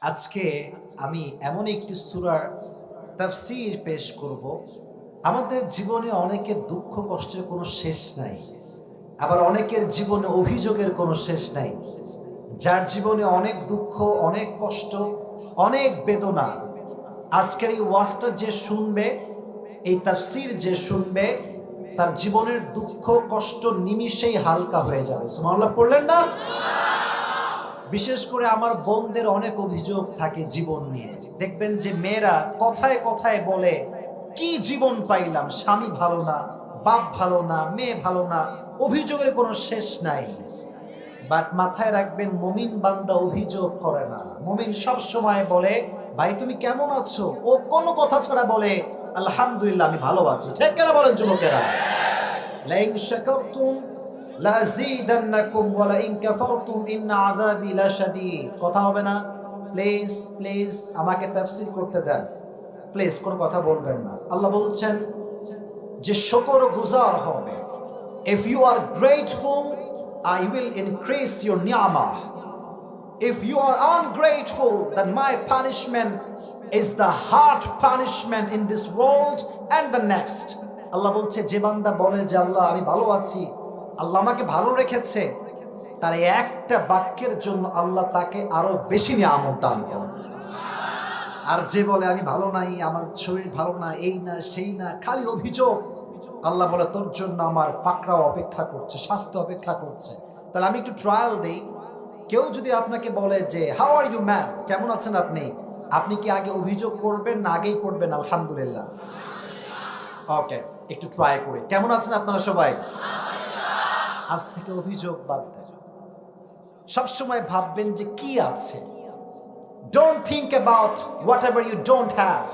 আজকে আমি এমন একটি সূরার তাফসীর পেশ করব। আমাদের জীবনে অনেকের দুঃখ কষ্টের কোনো শেষ নাই, আবার অনেকের জীবনে অভিযোগের কোনো শেষ নাই। যার জীবনে অনেক দুঃখ, অনেক কষ্ট, অনেক বেদনা, আজকের এই ওয়াজটা যে শুনবে, এই তাফসীর যে শুনবে, তার জীবনের দুঃখ কষ্ট নিমিষেই হালকা হয়ে যাবে। সুবহানাল্লাহ পড়লেন না? বিশেষ করে আমার বোনদের অনেক অভিযোগ থাকে জীবন নিয়ে। দেখবেন যে মেয়েরা কথায় কথায় বলে, কি জীবন পাইলাম, স্বামী ভালো না, বাপ ভালো না, মেয়ে ভালো না, অভিযোগের কোনো শেষ নাই। বাট মাথায় রাখবেন, মুমিন বান্দা অভিযোগ করে না। মুমিন সব সময় বলে, ভাই তুমি কেমন আছো? ও কোনো কথা ছাড়া বলে, আলহামদুলিল্লাহ আমি ভালো আছি। ঠিক কেন বলেন যুবকেরা? লাইন শাকারতুম লাযীদান্নাকুম ওয়া লাইন কাফারতুম ইন্না আযাবি লাশাদীদ। কথা হবে না? প্লিজ প্লিজ আমাকে তাফসীর করতে দেন। প্লিজ কোনো কথা বলবেন না। আল্লাহ বলছেন যে শুকরগুজার হবে। If you are grateful, I will increase your ni'mah. If you are ungrateful, then my punishment is the hard punishment in this world and the next. আল্লাহ বলছে, যে বান্দা বলে যে আল্লাহ আমি ভালো আছি, আল্লাহ আমাকে ভালো রেখেছে, তার একটা বাক্যের জন্য আল্লাহ তাকে আরো বেশি নিয়ামত দান করেন। আর যে বলে আমি ভালো নাই, আমার শরীর ভালো না, এই না সেই না, খালি অভিযোগ, আল্লাহ বলে তোর জন্য আমার পাকড়াও অপেক্ষা করছে, শাস্তি অপেক্ষা করছে। তাহলে আমি একটু ট্রায়াল দেই। কেউ যদি আপনাকে বলে যে হাউ আর ইউ ম্যান, কেমন আছেন আপনি, আপনি কি আগে অভিযোগ করবেন না আগেই পড়বেন আলহামদুলিল্লাহ? ওকে, একটু ট্রাই করি। কেমন আছেন আপনারা সবাই? আজ থেকে অভিযোগ বাদ দেন। সবসময় ভাববেন যে কি আছে। Don't think about whatever you don't have.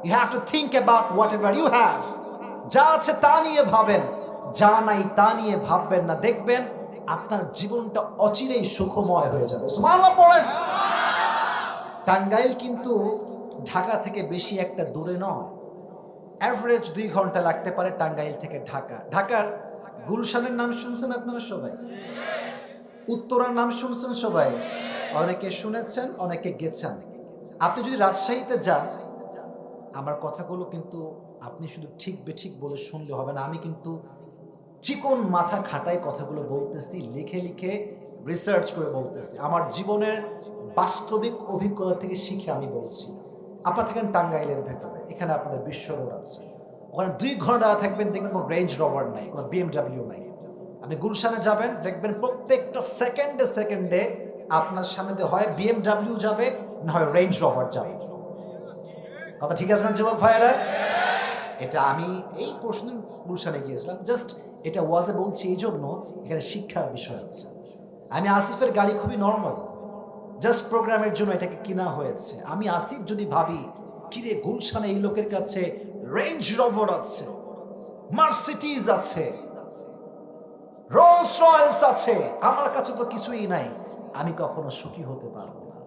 You have to think about whatever you have. যা আছে তা নিয়ে ভাবেন, যা নাই তা নিয়ে ভাববেন না। দেখবেন আপনার জীবনটা অচিরেই সুখময় হয়ে যাবে। সুবহানাল্লাহ পড়েন। টাঙ্গাইল কিন্তু ঢাকা থেকে বেশি একটা দূরে নয়। অ্যাভারেজ 2 ঘন্টা লাগতে পারে টাঙ্গাইল থেকে ঢাকা। ঢাকার গুলশানের নাম শুনছেন আপনারা সবাই? উত্তরার নাম শুনছেন সবাই? অনেকে শুনেছেন, অনেকে গেছেন। আপনি যদি রাজশাহীতে যান, আমার কথাগুলো কিন্তু আপনি শুধু ঠিক বেঠিক বলে শুনলে হবে না। আমি কিন্তু চিকন মাথা খাটায় কথাগুলো বলতেছি, লিখে লিখে রিসার্চ করে বলতেছি। আমার জীবনের বাস্তবিক অভিজ্ঞতা থেকে শিখে আমি বলছি। আপনারা থাকেন টাঙ্গাইলের ভেতরে, এখানে আপনাদের বিশ্ব রোড আছে, ওখানে 2 ঘন্টা দাঁড়া থাকবেন, দেখবেন কোনো রেঞ্জ রোভার নাই, কোনো BMW নাই। আপনি গুলশানে যাবেন, দেখবেন প্রত্যেকটা সেকেন্ডে সেকেন্ডে আপনার সামনে দিয়ে হয় BMW যাবে, না হয় রেঞ্জ রোভার যাবে। কথা ঠিক আছে না যুবক ভাইয়েরা? এটা আমি এই প্রশ্ন গুলশানে গিয়েছিলাম, জাস্ট এটা ওয়াজে বলছি এই জন্য, এখানে শিক্ষার বিষয় আছে। আমি আসিফের গাড়ি খুবই নর্মাল, জাস্ট প্রোগ্রামের জন্য এটাকে কিনা হয়েছে। আমি আসিফ যদি ভাবি কিরে গুলশানে এই লোকের কাছে রেঞ্জ রোভার আছে, মার্সিডিজ আছে, রোলস রয়েস আছে, আমার কাছে তো কিছুই নাই, আমি কখনো সুখী হতে পারবো না।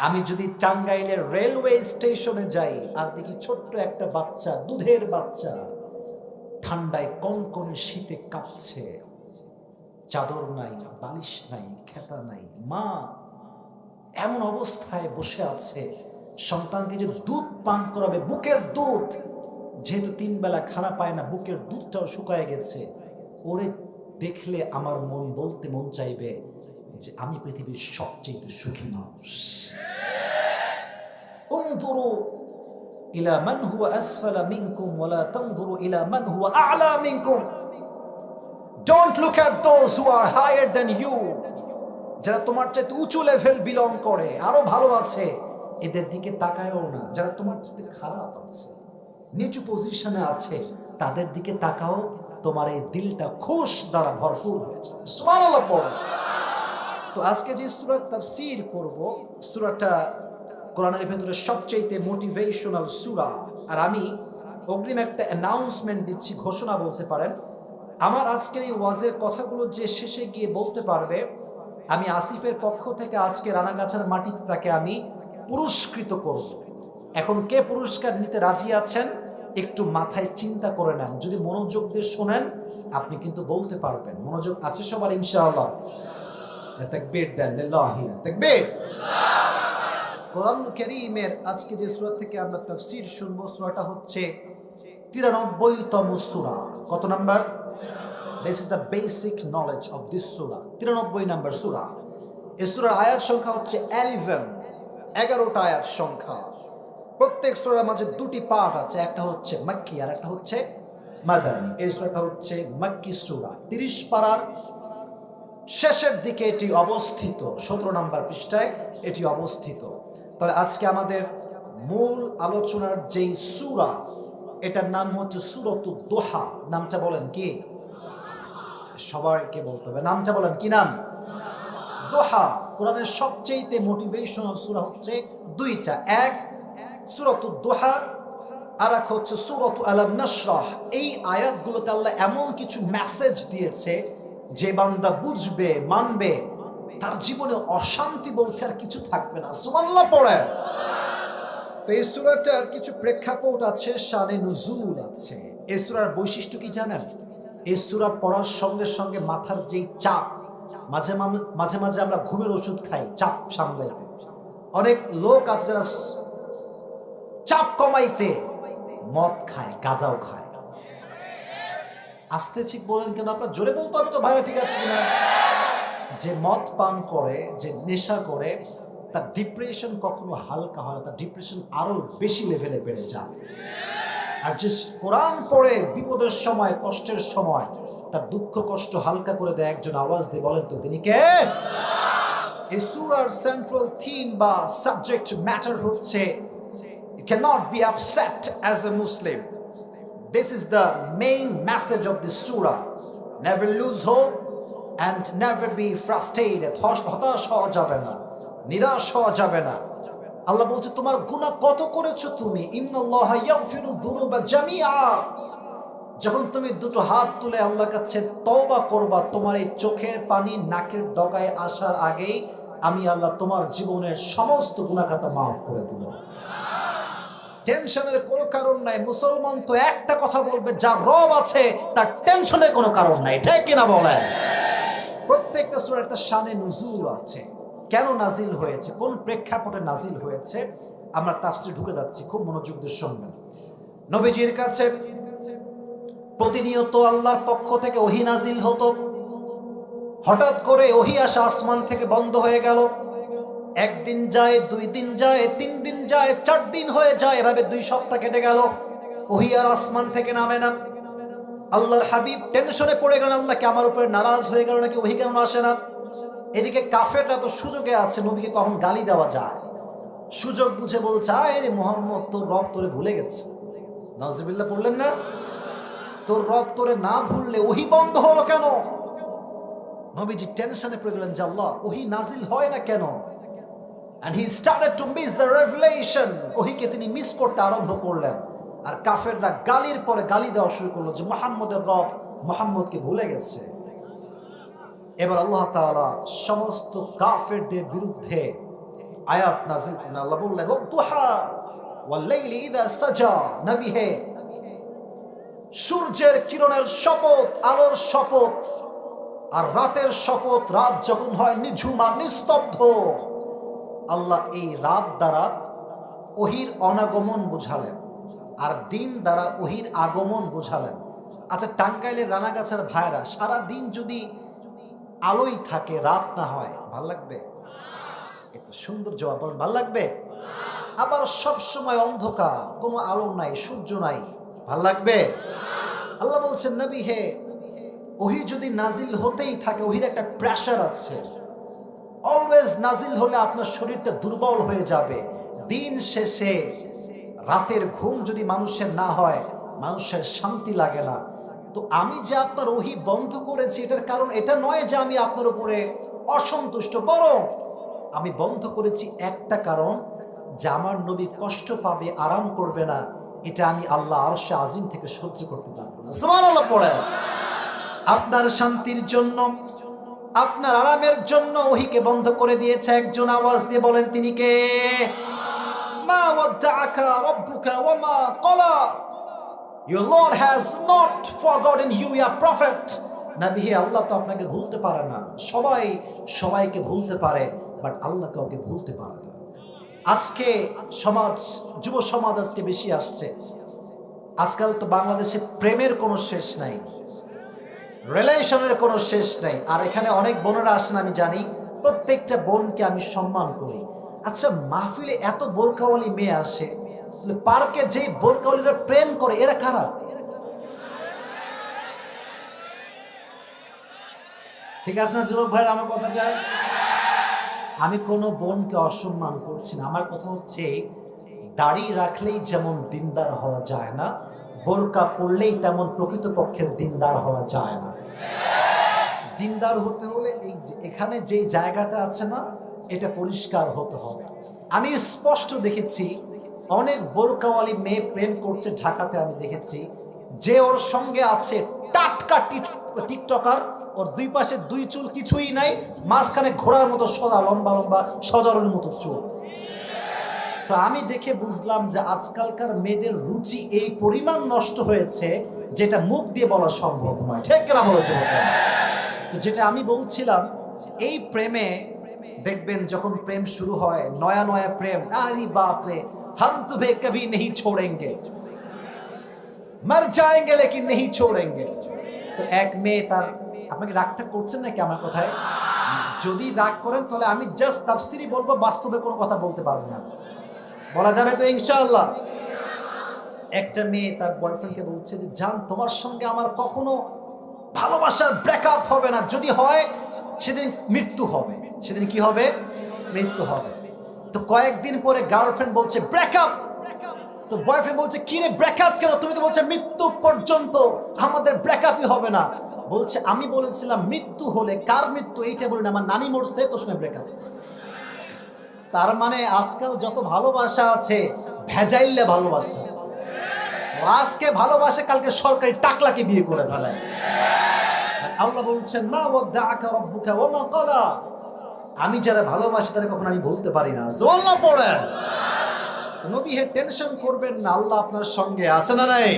আমি যদি টাঙ্গাইলের রেলওয়ে স্টেশনে যাই আর দেখি ছোট্ট একটা বাচ্চা, দুধের বাচ্চা, ঠান্ডায় কনকনে শীতে কাঁপছে, চাদর নাই, বালিশ নাই, খেতা নাই, মা এমন অবস্থায় বসে আছে, সন্তানকে যে দুধ পান করাবে, বুকের দুধ, যেহেতু 3 বেলা খানা পায় না, বুকের দুধটাও শুকায় গেছে, ওরে দেখলে আমার মন চাইবে যে আমি পৃথিবীর সবচেয়ে সুখী মানুষ। উনজুরু ইলা মান হুয়া আসফালা মিনকুম ওয়া লা তানজুরু ইলা মান হুয়া আ'লা মিনকুম। Don't look at those who are higher than you. যারা তোমার চাইতে উঁচু লেভেল বিলং করে, আরো ভালো আছে, এদের দিকে তাকায়ও না। যারা তোমার চাইতে খারাপ আছে, নিচু পজিশনে আছে, তাদের দিকে তাকাও, তোমার এই দিলটা খুশ দ্বারা ভরপুর হয়ে যাবে। সুবহানাল্লাহ পড়ো। তো আজকে যে সূরা তাফসীর করব, সূরাটা কোরআনের ভেতরে সবচেয়ে মোটিভেশনাল সূরা। আর আমি অগ্রিম একটা অ্যানাউন্সমেন্ট দিচ্ছি, ঘোষণা বলতে পারেন। আমার আজকের এই ওয়াজের কথাগুলো যে শেষে গিয়ে বলতে পারবে, আমি আসিফের পক্ষ থেকে আজকে রানাগাছার মাটিতে তাকে আমি পুরস্কৃত করব। এখন কে পুরস্কার নিতে রাজি আছেন একটু মাথায় চিন্তা করে নেন। যদি মনোযোগ দিয়ে শোনেন আপনি কিন্তু বলতে পারবেন। মনোযোগ আছে সবার ইনশাআল্লাহ? তাকবীর দেন, লিল্লাহি তাকবীর। কোরআন কারীমের আজকে যে সূরা থেকে আমরা তাফসীর শুনবো, সূরাটা হচ্ছে 93তম সূরা। কত number? This is the basic knowledge of this surah. 93 number সূরা। এই সূরার আয়াত সংখ্যা হচ্ছে 11টা আয়াত সংখ্যা। প্রত্যেক সূরার মাঝে দুটি পার্ট আছে, একটা হচ্ছে মাক্কি আর একটা হচ্ছে মাদানী। এই সূরাটা হচ্ছে মাক্কি সূরা, 30 পারার শেষের দিকে এটি অবস্থিত, 17 নাম্বার পৃষ্ঠায় এটি অবস্থিত। তাহলে আজকে আমাদের মূল আলোচনার যেই সূরা, এটার নাম হচ্ছে সূরাতুদ দুহা। নামটা বলেন কি? সবাইকে বলতে হবে, নামটা বলেন কি নাম? দুহা। কোরআনের সবচেয়ে মোটিভেশনাল সূরা হচ্ছে দুইটা, এক সূরাতুদ দুহা আর এক হচ্ছে সূরাতু আলাম নাশরাহ। এই আয়াতগুলোতে আল্লাহ এমন কিছু মেসেজ দিয়েছে, যে বান্দা বুঝবে, মানবে, তার জীবনে অশান্তি বলতে আর কিছু থাকবে না। সুবহানাল্লাহ পড়ে। তো এই সূরাটার কিছু প্রেক্ষাপট আছে, শানে নুজুল আছে। এই সূরার বৈশিষ্ট্য কি জানেন? এই সূরা পড়ার সঙ্গে সঙ্গে মাথার যেই চাপ, মাঝে মাঝে আমরা ঘুমের ওষুধ খাই চাপ সামলাইতে। অনেক লোক আছে যারা চাপ কমাইতে মদ খায়, গাঁজাও খায়। আস্তে ঠিক বলেন কেন? আপনার জোরে বলতে হবে তো ভাইরা, ঠিক আছে কিনা? যে মদ পান করে, যে নেশা করে, তার ডিপ্রেশন কখনো হালকা হয় না, তার ডিপ্রেশন আরো বেশি লেভেলে বেড়ে যায়। আর যে কোরআন পড়ে বিপদের সময়, কষ্টের সময় তার দুঃখ কষ্ট হালকা করে দেয়, একজন আওয়াজ দিয়ে বলেন তো তিনি কে? এই সূরার সেন্ট্রাল থিম বা সাবজেক্ট ম্যাটার হচ্ছে you cannot be upset as a Muslim. This is the main message of this surah. Never lose hope and never be frustrated. হতাশ হওয়া যাবে না, নিরাশ হওয়া যাবে না। আল্লাহ বলছে তোমার গুনাহ কত করেছো তুমি, ইন্নাল্লাহা ইয়াগফিরু যুনুবা জামিআ। যখন তুমি দুটো হাত তুলে আল্লাহর কাছে তওবা করবা, তোমার এই চোখের পানি নাকের ডগায় আসার আগেই আমি আল্লাহ তোমার জীবনের সমস্ত গুনাহ খাতা মাফ করে দেব। টেনশনের কোনো কারণ নাই। মুসলমান তো একটা কথা বলবে, যার রব আছে তার টেনশনের কোনো কারণ নাই, ঠিক কিনা বলেন? প্রত্যেকটা সূরার একটা শানে নুজুল আছে। কেন নাজিল হয়েছে, কোন প্রেক্ষাপটে নাজিল হয়েছে, আমরা তাফসীরে ঢুকে যাচ্ছি, খুব মনোযোগ দিয়ে শুনবেন। নবীজির কাছে প্রতিনিয়ত আল্লাহর পক্ষ থেকে ওহী নাজিল হতো। হঠাৎ করে ওহী আসা আসমান থেকে বন্ধ হয়ে গেল। একদিন যায়, 2 দিন যায়, 3 দিন যায়, 4 দিন হয়ে যায়, এভাবে 2 সপ্তাহ কেটে গেল, ওহী আর আসমান থেকে নামে না। আল্লাহর হাবিব টেনশনে পড়ে গেলেন, আল্লাহ কি আমার উপরে নারাজ হয়ে গেল নাকি, ওহী কেন আসে না? এদিকে কাফেররা তো সুযোগে আছে, নবীকে কখন গালি দেওয়া যায়, সুযোগ বুঝে বলছে, আরে মুহাম্মদ তোর রব তোরে ভুলে গেছে। নাউজুবিল্লাহ পড়লেন না? তোর রব তোরে না ভুললে ওহী বন্ধ হলো কেন? নবীজি টেনশনে পড়ে গেলেন যে আল্লাহ ওহী নাজিল হয় না কেন? And he started to miss the revelation. ওহীকে তিনি মিস করতে আরম্ভ করলেন। আর কাফেররা গালির পরে গালি দেওয়া শুরু করলো যে মুহাম্মদের রব মুহাম্মদকে ভুলে গেছে। এবার আল্লাহ তাআলা সমস্ত কাফেরদের বিরুদ্ধে আয়াত নাযিল করলেন। আল্লাহ বললেন ওয়াদুহা ওয়াল লাইলি ইযা সাজা। নবী হে, সূর্যের কিরণের শপথ, আলোর শপথ, আর রাতের শপথ। রাত যখন হয় নিঝুম আর নিস্তব্ধ, আল্লাহ এই রাত দ্বারা ওহীর অনাগমন বুঝালেন, আর দিন দ্বারা ওহীর আগমন বুঝালেন। আচ্ছা, টাঙ্গাইলের রানাগাছার ভাইরা সারা দিন যদি আলোই থাকে, রাত না হয়, ভাল লাগবে? একটু সুন্দর জবাব বলেন, ভাল লাগবে? আবার সব সময় অন্ধকার, কোনো আলো নাই, সূর্য নাই, ভাল লাগবে? আল্লাহ বলছেন নবী হে, ওহী যদি নাজিল হতেই থাকে, ওহীর একটা প্রেশার আছে। অলওয়েজ নাজিল হলে আপনার শরীরটা দুর্বল হয়ে যাবে। দিন শেষে রাতের ঘুম যদি মানুষের না হয়, মানুষের শান্তি লাগে না। তো আমি যে আপনার ওহী বন্ধ করেছি, এটার কারণ এটা নয় যে আমি আপনার উপরে অসন্তুষ্ট, বরং আমি বন্ধ করেছি একটা কারণ, যে আমার নবী কষ্ট পাবে, আরাম করবে না, এটা আমি আল্লাহ আরশে আজিম থেকে সহ্য করতে পারবো না। সুবহানাল্লাহ পড়ে। আপনার শান্তির জন্য, আপনার আরামের জন্য ওহীকে বন্ধ করে দিয়েছে। একজন আওয়াজ দিয়ে বলেন তিনি কে? মা ওয়াদ্দাআকা রাব্বুকা ওয়া মা ক্বালা। Your Lord has not forgotten you, ya prophet. নবী হে, আল্লাহ তো আপনাকে ভুলতে পারে না। সবাই সবাইকে ভুলতে পারে, বাট আল্লাহ কাউকে ভুলতে পারে না। আজকে সমাজ, যুব সমাজ আজকে বেশি আসছে। আজকাল তো বাংলাদেশে প্রেমের কোনো শেষ নাই, রিলেশনের কোনো শেষ নাই। আর এখানে অনেক বোনেরা আসেন, আমি জানি প্রত্যেকটা বোনকে আমি সম্মান করি। আচ্ছা, মাহফিলে এত বোরকাওয়ালি মেয়ে আসে, পার্কে যেই বোরকাওয়ালিরা প্রেম করে এরা কারা? ঠিক আছে না যুবক ভাই? আমার কথাটা, আমি কোনো বোনকে অসম্মান করছি না। আমার কথা হচ্ছে, দাড়ি রাখলেই যেমন দিনদার হওয়া যায় না, বোরকা পরলেই তেমন প্রকৃতপক্ষের দিনদার হওয়া যায় না। দিনদার হতে হলে এই যে এখানে যে জায়গাটা আছে না, এটা পরিষ্কার হতে হবে। আমি স্পষ্ট দেখেছি অনেক বোরকাওয়ালি মেয়ে প্রেম করছে ঢাকাতে। আমি দেখেছি যে ওর সঙ্গে আছে টাটকা টিকটকার, ওর দুই পাশে দুই চুল কিছুই নাই, মাঝখানে ঘোড়ার মতো সদা লম্বা লম্বা সজারুর মতো চুল। তো আমি দেখে বুঝলাম যে আজকালকার মেয়েদের রুচি এই পরিমাণ নষ্ট হয়েছে যেটা মুখ দিয়ে বলা সম্ভব নয়। ঠিক কিনা বলেছে? তো যেটা আমি বলছিলাম, এই প্রেমে দেখবেন যখন প্রেম শুরু হয়, নয়া নয়া প্রেম, আরে বাপ রে, हम तुम्हें कभी नहीं छोड़ेंगे, मर जाएंगे लेकिन नहीं छोड़ेंगे। তো এক মেয়ে তার, আপনাকে রাগটা করছেন নাকি আমার কথায়? যদি রাগ করেন তাহলে আমি জাস্ট তাফসিরি বলবো, বাস্তবে কোনো কথা বলতে পারবো না। বলা যাবে তো ইনশাআল্লাহ? একটা মেয়ে তার বয়ফ্রেন্ডকে বলছে যে, জান তোমার সঙ্গে আমার কখনো ভালোবাসার ব্রেকআপ হবে না, যদি হয় সেদিন মৃত্যু হবে। সেদিন কি হবে? মৃত্যু হবে। তো কয়েকদিন পরে গার্লফ্রেন্ড বলছে ব্রেকআপ। তো বয়ফ্রেন্ড বলছে, কি রে ব্রেকআপ কেন? তুমি তো বলছো মৃত্যু পর্যন্ত আমাদের ব্রেকআপই হবে না। বলছে, আমি বলেছিলাম মৃত্যু হলে, কার মৃত্যু এইটা বলি না, আমার নানি মরছে তোর সঙ্গে ব্রেকআপ। তার মানে আজকাল যত ভালোবাসা আছে ভেজাইলে ভালোবাসা, আজকে ভালোবাসে কালকে সরকারি টাকলাকে বিয়ে করে ফেলায়। আল্লাহ বলছেন, মা ওয়াদ্দাআকা রাব্বুকা ওয়া মা ক্বালা, আমি যারা ভালোবাসি তারা কখনো আমি ভুলতে পারি না। সুবহানাল্লাহ পড়েন। নবী হে টেনশন করবেন না, আল্লাহ আপনার সঙ্গে আছে না নাই?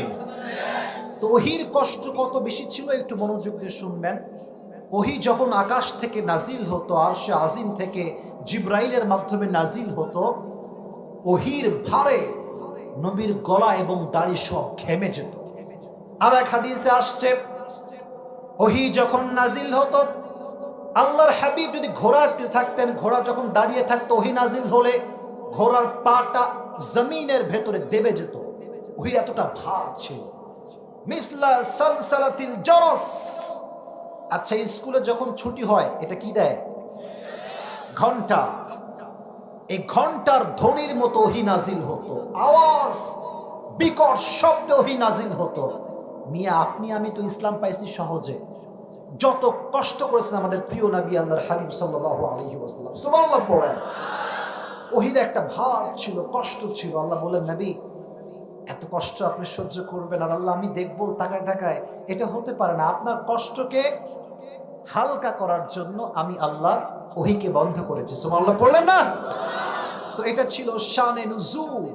তো ওহীর কষ্ট কত বেশি ছিল একটু মনোযোগ দিয়ে শুনবেন। ওহী যখন আকাশ থেকে নাজিল হতো, আরশে আজিম থেকে জিবরাইলের মাধ্যমে নাজিল হতো, ওহীর ভারে নবীর গলা এবং দাড়ি সব ঘেমে যেত। আর এক হাদিসে আসছে, ওহী যখন নাজিল হতো, আল্লাহর হাবিব যদি ঘোড়াতে থাকতেন, ঘোড়া যখন দাঁড়িয়ে থাকতো, ওহী নাজিল হলে ঘোড়ার পাটা জমিনের ভেতরে দেবে যেত। ওহীর এতটা ভার ছিল। মিথলা সালসালাতিল জারাস। আচ্ছা, স্কুলে যখন ছুটি হয় এটা কি দেয়? ঘন্টা। এই ঘন্টার ধ্বনির মতো ওহী নাজিল হতো, আওয়াজ বিকট শব্দে ওহী নাজিল হতো। মিয়া আপনি আমি তো ইসলাম পাইছি সহজে, যত কষ্ট করেছেন আমাদের প্রিয় নবী আল্লাহর হাবিব সাল্লাল্লাহু আলাইহি ওয়াসাল্লাম, সুবহানাল্লাহ পড়েন। ওহীর একটা ভার ছিল, কষ্ট ছিল। আল্লাহ বলেন, নবী এত কষ্ট আপনি সহ্য করবেন আর আল্লাহ আমি দেখবো তাকায় তাকায়, এটা হতে পারে না। আপনার কষ্টকে হালকা করার জন্য আমি আল্লাহ ওহীকে বন্ধ করেছি। সুবহানাল্লাহ পড়লেন না? তো এটা ছিল শানে নুজুল।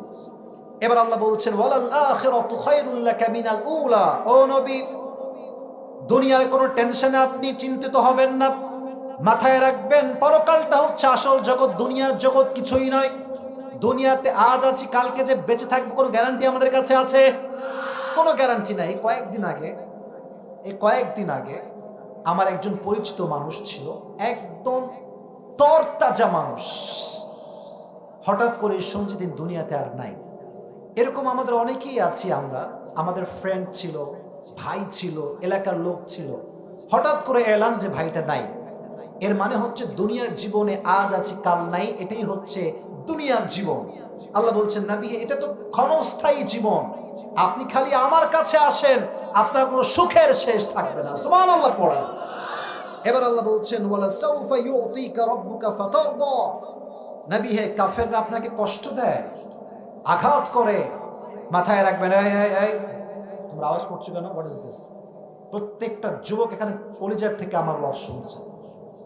এবার আল্লাহ বলছেন, ওয়ালাল আখিরাতু খায়রুল লাকা মিনাল উলা। ও নবী, দুনিয়ার কোনো টেনশনে আপনি চিন্তিত হবেন না। মাথায় রাখবেন, পরকালটা হচ্ছে আসল জগৎ, দুনিয়ার জগৎ কিছুই নয়। দুনিয়াতে আজ আছি, কালকে যে বেঁচে থাকবো কোনো গ্যারান্টি আমাদের কাছে আছে? কোনো গ্যারান্টি নাই। কয়েকদিন আগে আমার একজন পরিচিত মানুষ ছিল, একদম তরতাজা মানুষ। হঠাৎ করে শুনছি তিনি দুনিয়াতে আর নাই। এরকম আমাদের অনেকেই আছি আমরা, আমাদের ফ্রেন্ড ছিল, ভাই ছিল, এলাকার লোক ছিল, হঠাৎ করে এলাম যে ভাইটা নাই। এর মানে হচ্ছে দুনিয়ার জীবনে আজ আছি কাল নাই, এটাই হচ্ছে দুনিয়ার জীবন। আল্লাহ বলছেন, নবী এটা তো ক্ষণস্থায়ী জীবন, আপনি খালি আমার কাছে আসেন, আপনার কোনো সুখের শেষ থাকবে না। সুবহানাল্লাহ পড়েন। এবার আল্লাহ বলছেন, ওয়ালা সাউফা ইউতিকা রাব্বুকা ফাতারদা। নবী হে, কাফেররা আপনাকে কষ্ট দেয়, আঘাত করে, মাথায় রাখবেন। এই তোমরা আওয়াজ করছো কেন? What is this? প্রত্যেকটা যুবক এখানে কলিজার থেকে আমার ওয়াজ শুনছে,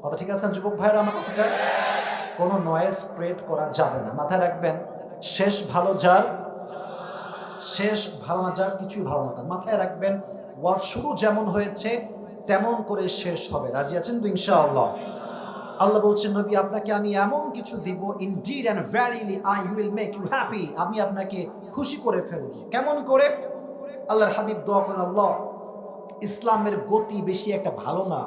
কথা ঠিক আছে যুবক ভাইরা? আমার কথাটা কোনো নয়েজ ক্রিয়েট করা যাবে না, মাথায় রাখবেন। শেষ ভালো যার, শেষ ভালো না যার, কিছুই ভালো না তার। মাথায় রাখবেন, ওয়াজ শুরু যেমন হয়েছে তেমন করে শেষ হবে। রাজি আছেন তো ইনশাআল্লাহ? আল্লাহ বলছেন নবী আপনাকে আমি এমন কিছু দিব, indeed and verily I will make you happy, আমি আপনাকে খুশি করে ফেলব। কেমন করে? আল্লাহর হাবিব দোয়া করেন, আল্লাহ ইসলামের গতি বেশি একটা ভালো না,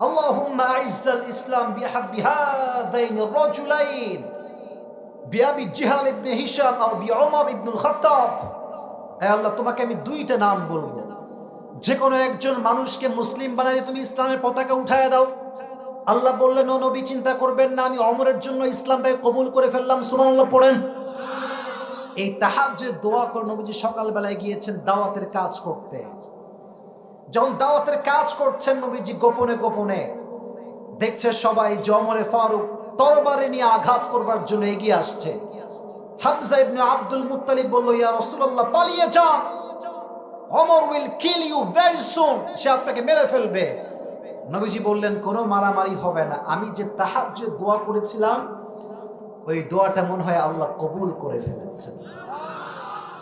আল্লাহুম্মা আইজ্জাল ইসলাম বিহাব্বি হাযাইনি রাজুলাইন বিআবি জিহাল ইবনে হিশাম আও বিউমর ইবনুল খাত্তাব। হে আল্লাহ তোমাকে আমি দুইটা নাম বলবো, যে কোনো একজন মানুষকে মুসলিম বানাই তুমি ইসলামের পতাকা উঠায় দাও। আল্লাহ বললেন, ও নবী চিন্তা করবেন না, আমি ওমরের জন্য ইসলামটাকে কবুল করে ফেললাম। সুবহানাল্লাহ পড়েন। এই তাহাজ্জুদ দোয়া করে নবীজি সকালবেলায় গিয়েছেন দাওয়াতের কাজ করতে। যখন দাওয়াতের কাজ করছেন নবীজি গোপনে গোপনে দেখছে সবাই যে ওমরে ফারুক তরবারি নিয়ে আঘাত করবার জন্য এগিয়ে আসছে। হামজা ইবনে আব্দুল মুত্তালিব বলল, ইয়া রাসূলুল্লাহ পালিয়ে যান, Omar will kill you very soon, সে আপনাকে মেরে ফেলবে। নবীজি বললেন, কোনো মারামারি হবে না, আমি যে তাহাজ্জুদ দোয়া করেছিলাম ওই দোয়াটা মনে হয় আল্লাহ কবুল করে ফেলেছেন।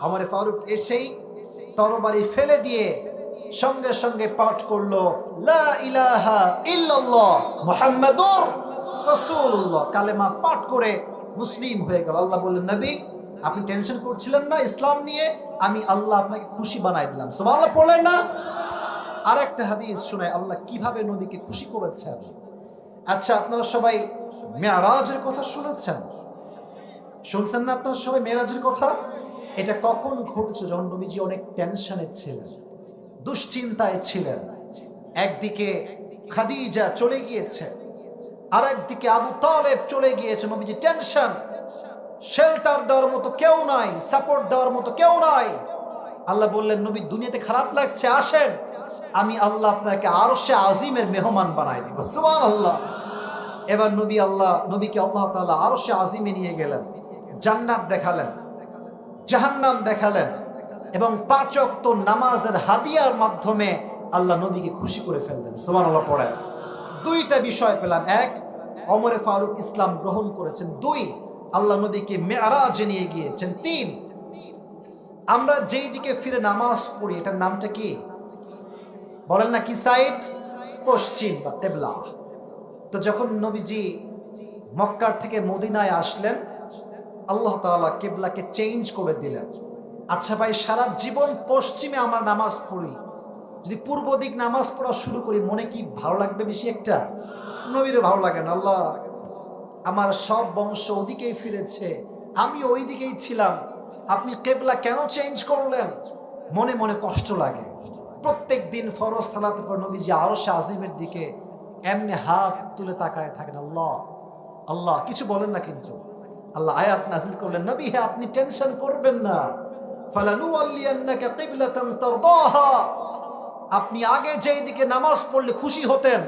ওমরে ফারুক এসেই তরবারি ফেলে দিয়ে সঙ্গে সঙ্গে পাঠ করলো, লা ইলাহা ইল্লাল্লাহ মুহাম্মাদুর রাসূলুল্লাহ, কালেমা পাঠ করে মুসলিম হয়ে গেল। আল্লাহ বললেন, নবী আপনি টেনশন করছিলেন না ইসলাম নিয়ে, আমি আল্লাহ আপনাকে খুশি বানাই দিলাম। সুবহানাল্লাহ পড়লেন না? আর একটা হাদিস শোনায় আল্লাহ কিভাবে নবীকে খুশি করেছেন। আচ্ছা আপনারা সবাই মেরাজের কথা শুনেছেন? শুনছেন না আপনারা সবাই মেরাজের কথা? এটা কখন ঘটছে? যখন নবীজি অনেক টেনশনে ছিলেন, দুশ্চিন্তায় ছিলেন। একদিকে খাদিজা চলে গিয়েছে, আর একদিকে আবু তালেব চলে গিয়েছে। নবীজি টেনশন, শেল্টার দেওয়ার মতো কেউ নাই, সাপোর্ট দেওয়ার মতো কেউ নাই। আল্লাহ বললেন, নবী দুনিয়াতে খারাপ লাগছে, আসেন আমি আল্লাহ আপনাকে আরশে আজিমের মেহমান বানাই দিব। সুবহানাল্লাহ। এবার নবীকে আল্লাহ তাআলা আরশে আজিমে নিয়ে গেলেন, জান্নাত দেখালেন, জাহান্নাম দেখালেন, এবং 5 ওয়াক্ত নামাজের হাদিয়ার মাধ্যমে আল্লাহ নবীকে খুশি করে ফেললেন। সুবহানাল্লাহ পড়ে। দুইটা বিষয় পেলাম, এক ওমরে ফারুক ইসলাম গ্রহণ করেছেন, 2 আল্লাহ নবীকে মেরাজে নিয়ে গিয়েছেন, 3 আমরা যেই দিকে ফিরে নামাজ পড়ি এটার নামটা কি বলেন না? কি সাইড? পশ্চিম বা কিবলা। তো যখন নবীজি মক্কার থেকে মদিনায় আসলেন, আল্লাহ তাআলা কিবলাকে চেঞ্জ করে দিলেন। আচ্ছা ভাই, সারা জীবন পশ্চিমে আমরা নামাজ পড়ি, যদি পূর্ব দিক নামাজ পড়া শুরু করি মনে কি ভালো লাগবে বেশি? একটা নবীরও ভালো লাগে না। আল্লাহ আমার সব বংশ ওদিকেই ফিরেছে, আমি ওই দিকেই ছিলাম, আপনি কিবলা কেন চেঞ্জ করলেন? মনে মনে কষ্ট লাগে। প্রত্যেক দিন ফরজ সালাতের পর নবীজি আরশে আজিমের দিকে এমনি হাত তুলে তাকায় থাকেন। আল্লাহ আল্লাহ কিছু বলেন না, কিন্তু আল্লাহ আয়াত নাজিল করলেন, নবী হে আপনি টেনশন করবেন না, ফালানুওয়াল্লিয়ান্নাকা কিবলাতান তারদাহা, আপনি আগে যেই দিকে নামাজ পড়লে খুশি হতেন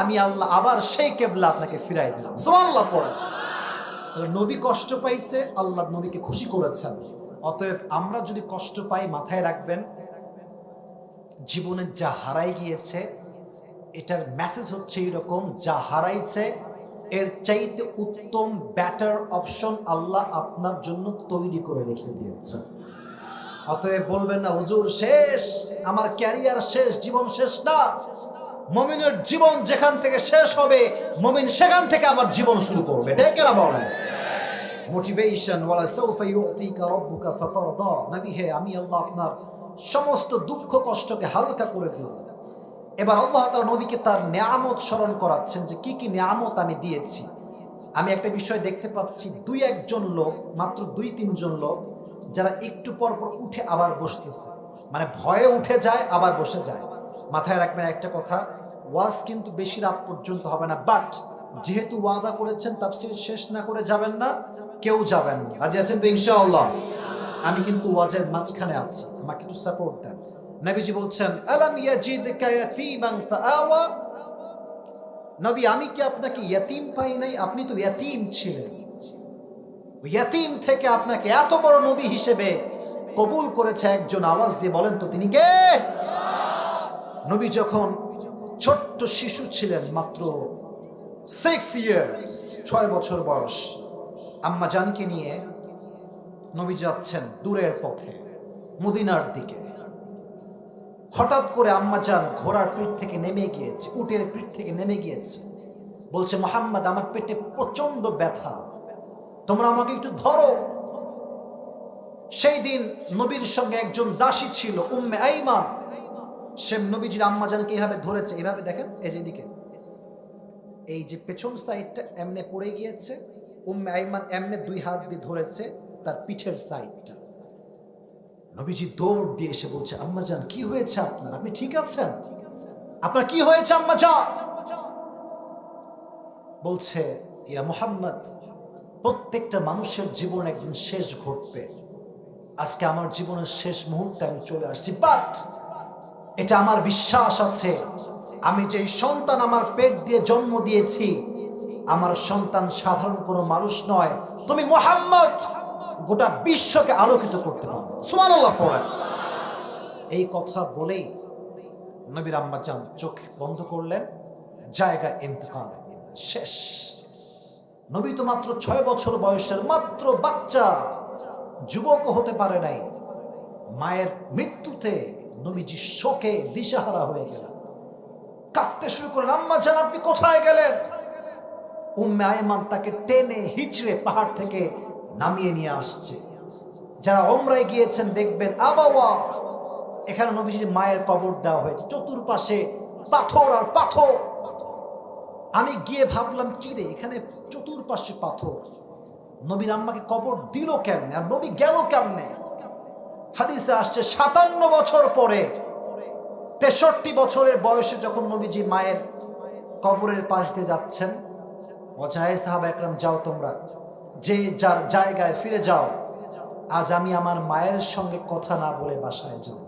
আমি আল্লাহ আবার সেই কিবলা আপনাকে ফিরাই দিলাম। সুবহানাল্লাহ পড়ে। নবী কষ্ট পাইছে, আল্লাহ নবীকে খুশি করেছেন। অতএব আমরা যদি কষ্ট পাই মাথায় রাখবেন, জীবনে যা হারাই গিয়েছে এটার মেসেজ হচ্ছে এরকম, যা হারাইছে এর চাইতে উত্তম বেটার অপশন আল্লাহ আপনার জন্য তৈরি করে রেখে দিয়েছে। অতএব বলবেন না হুজুর শেষ, আমার ক্যারিয়ার শেষ, জীবন শেষ না। মুমিনের জীবন যেখান থেকে শেষ হবে মুমিন সেখান থেকে আবার জীবন শুরু করবে। ঠিক না বলেন? মোটিভেশন, ওয়ালা সাউফা ইউতিকা রাব্বুকা ফাতারদা, নবী হে আমি আল্লাহ আপনার সমস্ত দুঃখ কষ্টকে হালকা করে দেব। এবার আল্লাহ তাআলা নবীকে তার নিয়ামত স্মরণ করাচ্ছেন যে কি কি নিয়ামত আমি দিয়েছি। আমি একটা বিষয় দেখতে পাচ্ছি, 2-1 লোক, মাত্র 2-3 জন লোক যারা একটু পর পর উঠে আবার বসতেছে, মানে ভয়ে উঠে যায় আবার বসে যায়। মাথায় রাখবেন একটা কথা, ওয়াজ কিন্তু বেশি রাত পর্যন্ত হবে না, বাট যেহেতু ওয়াদা করেছেন তাফসীর শেষ না করে যাবেন না, কেউ যাবেন না। রাজি আছেন তো ইনশাআল্লাহ? আমি কিন্তু ওয়াজের মাঝখানে আছি, আমাকে একটু সাপোর্ট দেন। নবীজি বলছেন, আলাম ইয়াজিদকা ইয়াতীমান ফাআওয়া, নবী আমি কি আপনাকে ইয়াতীম পাই নাই? আপনি তো ইয়াতীম ছিলেন, ইয়াতীম থেকে আপনাকে এত বড় নবী হিসেবে কবুল করেছে একজন। আওয়াজ দিয়ে বলেন তো তিনি কে? নবী যখন ছোট্ট শিশু ছিলেন, মাত্র 6 ইয়ার্স, 6 বছর বয়স, আম্মা জানকে নিয়ে নবী যাচ্ছেন দূরের পথে মদিনার দিকে। হঠাৎ করে আম্মা জান ঘোড়ার পিঠ থেকে নেমে গিয়েছে, উটের পিঠ থেকে নেমে গিয়েছে। বলছে, মুহাম্মদ আমার পেটে প্রচন্ড ব্যথা, তোমরা আমাকে একটু ধরো। সেই দিন নবীর সঙ্গে একজন দাসী ছিল, উম্মে আইমান। সে নবীজির আম্মাজানকে এইভাবে ধরেছে, এইভাবে দেখেন, এই যে এদিকে, এই যে পেছন সাইডটা এমনে পড়ে গিয়েছে, উম্মে আইমান এমনে দুই হাত দিয়ে ধরেছে তার পিঠের সাইডটা। নবীজি দৌড় দিয়ে এসে বলছে, আম্মাজান কি হয়েছে আপনার, আপনি ঠিক আছেন? আপনার কি হয়েছে আম্মাজান? বলছে, ইয়া মুহাম্মদ, প্রত্যেকটা মানুষের জীবন একদিন শেষ ঘটবে। আজকে আমার জীবনের শেষ মুহূর্তে আমি চলে আসছি, বাট এটা আমার বিশ্বাস আছে, আমি যে সন্তান আমার পেট দিয়ে জন্ম দিয়েছি, আমার সন্তান সাধারণ কোনো মানুষ নয়, তুমি মুহাম্মদ গোটা বিশ্বকে আলোকিত করতে পারবে। সুবহানাল্লাহ পড়েন। এই কথা বলেই নবীর আম্মাজান চোখ বন্ধ করলেন, জায়গা ইন্তেকাল, শেষ। নবী তো মাত্র 6 বছর বয়সের মাত্র বাচ্চা, যুবক হতে পারে নাই। মায়ের মৃত্যুতে নবীজি শোকে দিশাহারা হয়ে গেলেন, কাঁদতে শুরু করলেন, আম্মাজান আপনি কোথায় গেলেন? উম্মে আইমান তাকে টেনে হিচড়ে পাহাড় থেকে নামিয়ে নিয়ে আসছে। যারা ওমরায় গিয়েছেন দেখবেন, আবাওয়া, এখানে নবীজির মায়ের কবর দেওয়া হয়েছে, চতুর্পাশে পাথর আর পাথর। আমি গিয়ে ভাবলাম, কি রে, এখানে চতুর্পাশে পাথর, নবীর আম্মাকে কবর দিল কেমনে, আর নবী গেল কেমনে? হাদিসে আসছে 57 বছর পরে, 63 বছরের বয়সে যখন নবীজি মায়ের কবরের পাশ দিয়ে যাচ্ছেন, বলছেন, হে সাহাবা একরাম, যাও তোমরা যে যার জায়গায় ফিরে যাও, আজ আমি আমার মায়ের সঙ্গে কথা না বলে বাসায় যাব।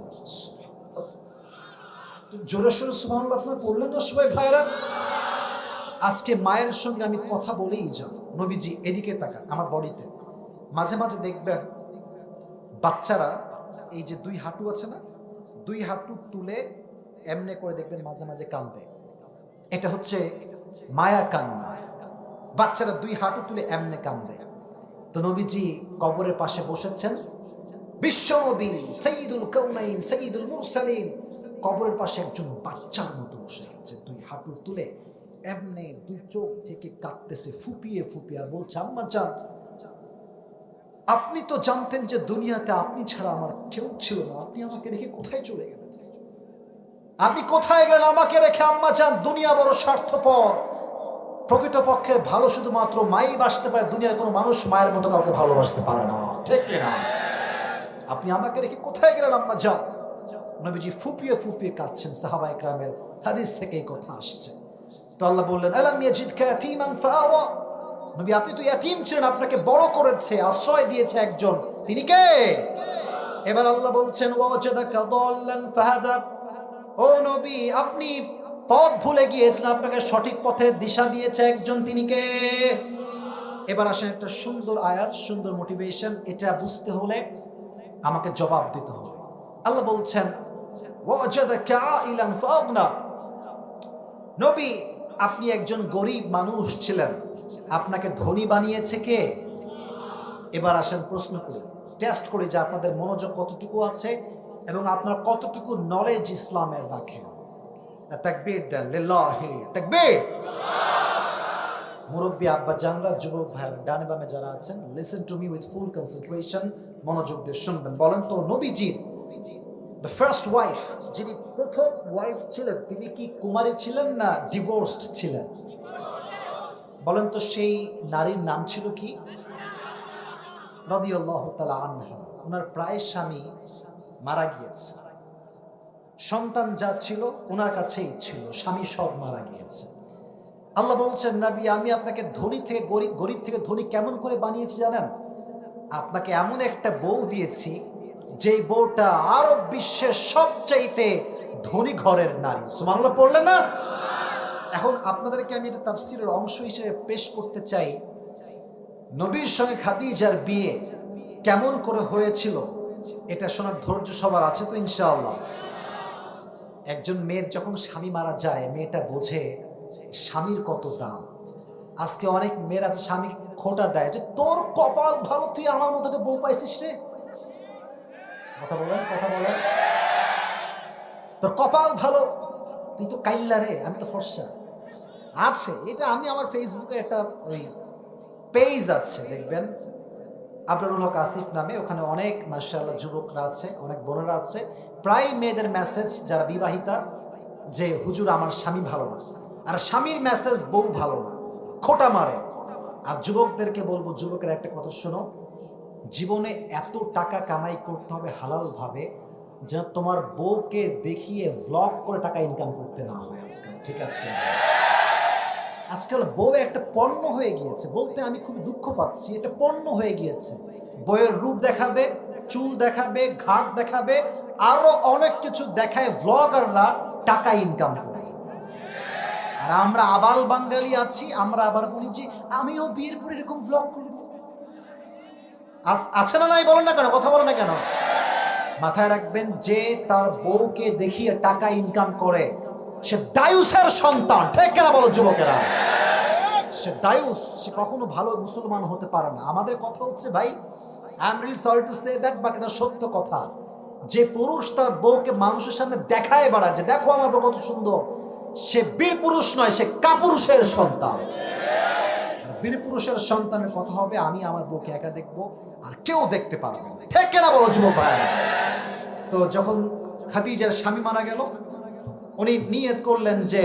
জোরে সোরে সুবহানাল্লাহ আপনারা পড়লেন না সবাই ভাইরা? আজকে মায়ের সঙ্গে আমি কথা বলেই যাব। নবীজি এদিকে তাকান, আমার বডিতে মাঝে মাঝে দেখবেন বাচ্চারা এই যে দুই হাঁটু আছে না, দুই হাঁটু তুলে এমনে করে দেখবেন মাঝে মাঝে কান্দে, এটা হচ্ছে মায়া কান্না। বাচ্চারা দুই হাঁটু তুলে এমনে কান্দে। তো নবীজি কবরের পাশে বসেছেন, বিশ্বনবী সাইয়্যিদুল কাউনাইন সাইয়্যিদুল মুরসালিন কবরের পাশে একজন বাচ্চার মতো বসে আছে, দুই হাঁটু তুলে এমনে দুই চোখ থেকে কাঁদতেছে ফুপিয়ে ফুপিয়ে, আর বলছে, আম্মাজান আপনি তো জানতেন যে দুনিয়াতে আপনি ছাড়া আমার কেউ ছিল না, আপনি আমাকে রেখে কোথায় চলে গেলেন? আপনি কোথায় গেলেন আমাকে রেখে? আম্মাজান দুনিয়া বড় স্বার্থপর, প্রকৃতপক্ষে ভালো শুধুমাত্র মাই বাসতে পারে, দুনিয়ার কোনো মানুষ মায়ের মতো কাউকে ভালোবাসতে পারে না, ঠিক কিনা? আপনি আমাকে রেখে কোথায় গেলেন আম্মাজান? নবীজি ফুপিয়ে ফুপিয়ে কাঁদছেন। সাহাবায়ে কেরামের হাদিস থেকে এই কথা আসছে। তো আল্লাহ বললেন, আলাম ইয়াজিদকা ইয়াতীমান ফাআওয়া, নবী আপনি তো ইয়াতীম ছিলেন, আপনাকে বড় করেছে, আশ্রয় দিয়েছে একজন, তিনি কে? এবার আল্লাহ বলছেন, ওয়াজাদাকা দাল্লান ফাহাদা, ও নবী আপনি পথ ভুলে গিয়েছেন, আপনাকে সঠিক পথের দিশা দিয়েছে একজন, তিনি কে? এবার আসেন একটা সুন্দর আয়াত, সুন্দর মোটিভেশন, এটা বুঝতে হলে আমাকে জবাব দিতে হবে। আল্লাহ বলছেন, ওয়াজাদাকা আইলান ফাআগনা, নবী আপনি একজন গরিব মানুষ ছিলেন, আপনাকে ধনী বানিয়েছে কে? এবার আসেন প্রশ্ন করি, টেস্ট করি যে আপনাদের মনোযোগ কতটুকু আছে এবং আপনার কতটুকু নলেজ ইসলামের রাখেন। তাকবীর দেন, লিল্লাহি তাকবীর। মুরব্বী আব্বা জানরা, যুবক ভাইরা ডানে বামে যারা আছেন, listen to me with full concentration, মনোযোগ দিয়ে শুনবেন। বলেন তো, নবীজির the first wife, যিনি প্রথম ওয়াইফ ছিলেন, তিনি কি কুমারী ছিলেন না ডিভোর্সড ছিলেন? বলেন তো, সেই নারীর নাম ছিল কি? রাদিয়াল্লাহু তাআলা আনহা। ওনার প্রায় স্বামী মারা গিয়েছে, সন্তান যা ছিল ওনার কাছেই ছিল, স্বামী সব মারা গিয়েছে। আল্লাহ বলছেন, নবী আমি আপনাকে ধনী থেকে গরিব, গরিব থেকে ধনী কেমন করে বানিয়েছি জানেন? আপনাকে এমন একটা বউ দিয়েছি, যেই বউটা আরব বিশ্বের সবচাইতে ধনী ঘরের নারী। সুবহানাল্লাহ পড়লেন না? এখন আপনাদেরকে আমি এটা তাফসীরের অংশ হিসেবে পেশ করতে চাই, নবীর সঙ্গে খাদিজার বিয়ে কেমন করে হয়েছিল, এটা শোনার ধৈর্য সবার আছে তো ইনশাআল্লাহ? একজন মেয়ের যখন স্বামী মারা যায়, মেয়েটা বোঝে স্বামীর কত দাম। আজকে অনেক মেয়ের আছে স্বামী খোঁটা দেয় যে তোর কপাল ভালো, তুই আমার মতো একটা বউ পাইছিস রে। কথা বলেন, কথা বলেন, তোর কপাল ভালো, তুই তো কাইল্লা রে, আমি তো ফর্সা। আছে, এটা আমি আমার ফেসবুকে একটা ওই পেজ আছে দেখবেন, আবরারুল হক আসিফ নামে, ওখানে অনেক মাশাআল্লাহ যুবকরা আছে, অনেক বোনেরা আছে, প্রায় মেয়েদের মেসেজ যারা বিবাহিতা যে হুজুর আমার স্বামী ভালো না, আর স্বামীর মেসেজ বউ ভালো না, খোঁটা মারে। আর যুবকদেরকে বলবো, যুবকের একটা কথা শোনো, জীবনে এত টাকা কামাই করতে হবে হালাল ভাবে যেন তোমার বউকে দেখিয়ে ভ্লগ করে টাকা ইনকাম করতে না হয় আজকাল, ঠিক আছে? আজকাল বউ একটা পণ্য হয়ে গিয়েছে, বলতে আমি খুব দুঃখ পাচ্ছি, এটা পণ্য হয়ে গিয়েছে। বউয়ের রূপ দেখাবে, চুল দেখাবে, ঘাট দেখাবে, আরো অনেক কিছু দেখায় ভ্লগাররা টাকা ইনকাম করে। আর আমরা আবাল বাঙালি আছি, আমরা আবার বলি যে আমিও বিয়ের পরে এরকম ভ্লগ করব। আছে না নাই বলেন না কেন, কথা বলেন না কেন? মাথায় রাখবেন, যে তার বউকে দেখিয়ে টাকা ইনকাম করে সে দায়ুসের সন্তান, ঠিক কিনা বলো যুবকেরা? সে দায়ুস, সে কখনো ভালো মুসলমান হতে পারে না। আমাদের কথা হচ্ছে ভাই, I am really sorry to say that, but এটা সত্য কথা। যে পুরুষ তার বউকে মানুষের সামনে দেখায় বেড়ায় যে দেখো আমার বউ কত সুন্দর, সে বীর পুরুষ নয়, সে কাপুরুষের সন্তান। বীর পুরুষের সন্তানের কথা হবে আমি আমার বউকে একা দেখবো, আর কেউ দেখতে পারবে না, ঠিক কিনা বলো যুবক ভাই? তো যখন খাদিজার স্বামী মারা গেল, উনি নিয়ত করলেন যে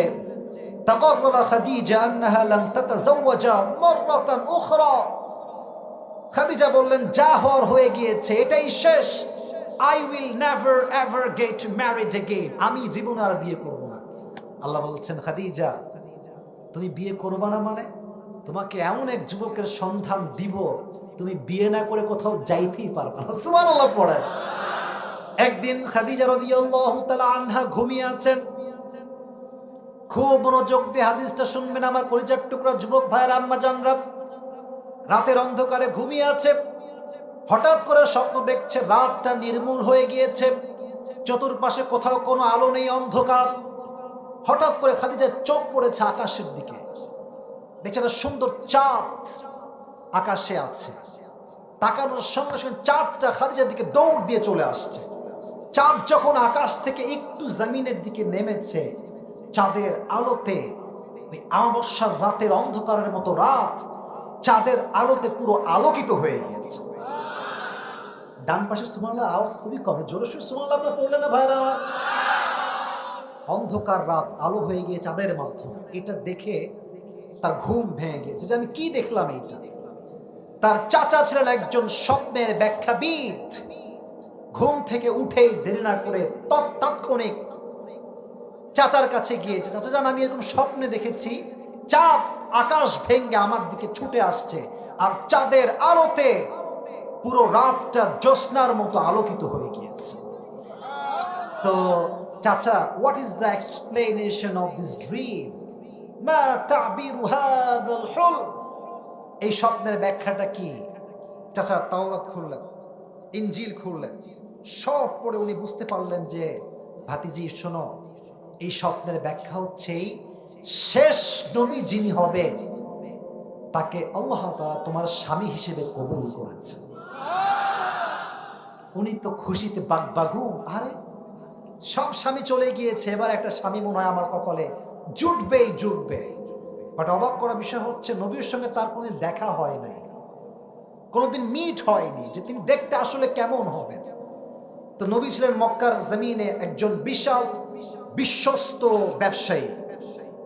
তাকাররারা খাদিজা আন্নাহা লান তাতাযাওয়াজা মাররাতান উখরা। খাদিজা বললেন যা হওয়ার হয়ে গিয়েছে, এটাই শেষ। I will never ever get married again. আমি জীবনে আর বিয়ে করব না। আল্লাহ বলছেন খাদিজা তুমি বিয়ে করবা না মানে তোমাকে এমন এক যুবকের সন্ধান দিব তুমি বিয়ে না করে কোথাও যাইতেই পারবে না। সুবহানাল্লাহ পড়ে। একদিন খাদিজা রাদিয়াল্লাহু তাআলা আনহা ঘুমিয়ে আছেন, খুব মনোযোগ দিয়ে হাদিসটা শুনবেন আমার কলিজার টুকরা যুবক ভাইয়ের আম্মা জানরা। রাতের অন্ধকারে ঘুমিয়ে আছে, হঠাৎ করে স্বপ্ন দেখছে রাতটা নির্মূল হয়ে গিয়েছে, চতুর্পাশে কোথাও কোনো আলো নেই, অন্ধকার। হঠাৎ করে খাদিজার চোখ পড়েছে আকাশের দিকে, দেখছে একটা সুন্দর চাঁদ আকাশে আছে। তাকানোর সঙ্গে সঙ্গে চাঁদটা খাদিজার দিকে দৌড় দিয়ে চলে আসছে। চাঁদ যখন আকাশ থেকে একটু জমিনের দিকে নেমেছে, চাঁদের আলোতে ওই অমাবস্যার রাতের অন্ধকারের মতো রাত চাঁদের আলোতে পুরো আলোকিত হয়ে গিয়েছে। ডান পাশে সুবহানাল্লাহ আওয়াজ খুবই কম, জোরে সোরে সুবহানাল্লাহ আপনারা পড়লেন না ভাইরা আমার? অন্ধকার রাত আলো হয়ে গিয়ে চাঁদের মাধ্যমে, এটা দেখে তার ঘুম ভেঙে গিয়েছে যে আমি কি দেখলাম এইটা। তার চাচা ছিলেন একজন স্বপ্নের ব্যাখ্যাবিদ। ঘুম থেকে উঠেই দেরি না করে তাৎক্ষণিক চাচার কাছে গিয়েছে, চাচা জান আমি এরকম স্বপ্নে দেখেছি চাঁদ আকাশ ভেঙে আমার দিকে ছুটে আসছে, আর চাঁদের আলোতে পুরো রাতটা জ্যোৎস্নার মতো আলোকিত হয়ে গিয়েছে। তো চাচা, what is the explanation of this dream? মা তা'বিরু হাযাল হুলম? এই স্বপ্নের ব্যাখ্যাটা কি? চাচা তাওরাত খুললেন, ইনজিল খুললেন, সব পড়ে উনি বুঝতে পারলেন যে ভাতিজি শোনো, এই স্বপ্নের ব্যাখ্যা হচ্ছে শেষ নবী যিনি হবে তাকে আল্লাহ তাআলা তোমার স্বামী হিসেবে কবুল করেছে। উনি তো খুশিতে বাগবাগু, আরে সব স্বামী চলে গিয়েছে, এবার একটা স্বামী মনে হয় আমার কপালে জুটবেই জুটবে। বাট অবাক করা বিষয় হচ্ছে নবীর সঙ্গে তার কোনোদিন দেখা হয় নাই, কোনোদিন মিট হয়নি যে তিনি দেখতে আসলে কেমন হবেন। তো নবী ছিলেন মক্কার জমিনে একজন বিশাল বিশ্বস্ত ব্যবসায়ী,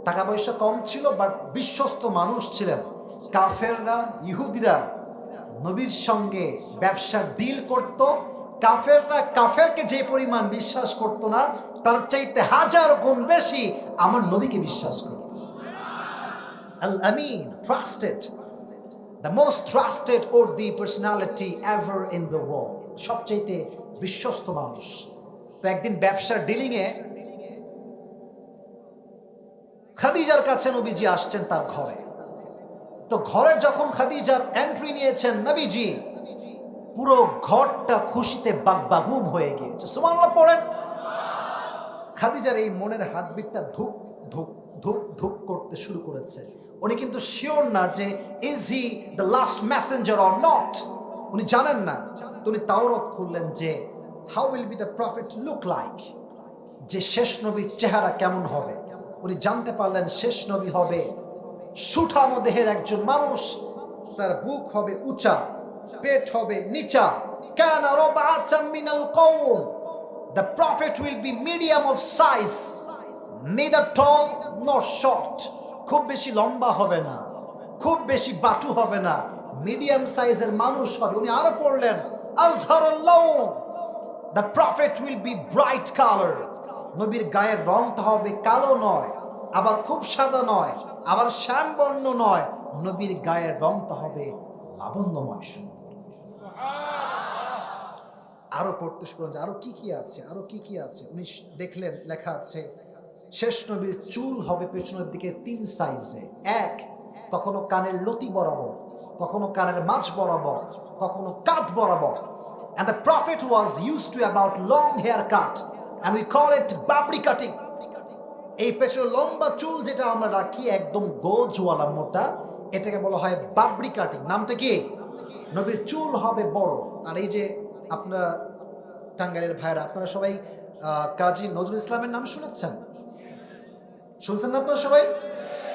টাকা পয়সা কম ছিল বাট বিশ্বস্ত মানুষ ছিলেন। কাফেররা, ইহুদিরা নবীর সঙ্গে ব্যবসার ডিল করত। কাফেররা কাফেরকে যে পরিমাণ বিশ্বাস করত না, তার চাইতে হাজার গুণ বেশি আমার নবীকে বিশ্বাস করত। আল আমিন, trusted, the most trusted worthy personality ever in the world, সবচাইতে বিশ্বস্ত মানুষ। তো একদিন ব্যবসার ডিলিংয়ে খাদিজার কাছে নবীজি আসছেন তার ঘরে। তো ঘরে যখন খাদিজার এন্ট্রি নিয়েছেন নবীজি, পুরো ঘরটা খুশিতে বাগবাগুম হয়ে গিয়েছে। সুবহানাল্লাহ পড়েন। খাদিজার এই মনের হার্টবিটটা ধুক ধুক ধুক ধুক করতে শুরু করেছে। উনি কিন্তু শিওর না যে is he the last Messenger or not, উনি জানেন না। তো উনি তাওরাত খুললেন যে how will be the prophet look like, যে শেষ নবীর চেহারা কেমন হবে। উনি জানতে পারলেন শেষ নবী হবে সুঠাম দেহের একজন মানুষ, তার বুক হবে উঁচা, পেট হবে নিচা। কানা রাবআতাম মিনাল কওম, the prophet will be medium of size, neither tall nor short. খুব বেশি লম্বা হবে না, খুব বেশি বাটু হবে না, মিডিয়াম সাইজের মানুষ হবে। উনি আরো পড়লেন Azharul লাউন, the prophet will be bright colored. নবীর গায়ের রংটা হবে কালো নয়, আবার খুব সাদা নয়, আবার শ্যামবর্ণ নয়, নবীর গায়ের রংটা হবে লাবণ্যময় সুন্দর। আরো পড়তে শুরু করলেন আরো কি কি আছে, আরো কি কি আছে। উনি দেখলেন লেখা আছে শেষ নবীর চুল হবে পেছনের দিকে 3 সাইজে। এক, কখনো কানের লতি বরাবর, কখনো কানের মাঝ বরাবর, কখনো কাঁধ বরাবর। And the prophet was used to about long haircut and we call it babri cutting. এই পেছনে লম্বা চুল যেটা আমরা রাখি একদম গোজওয়ালা মোটা, এটাকে বলা হয় বাবরি কাটিং। নামটা কি? নবীর চুল হবে বড়। আর এই যে আপনারা টাঙ্গাইলের ভাইরা, আপনারা সবাই কাজী নজরুল ইসলামের নাম শুনেছেন? শুনছেন না আপনারা সবাই?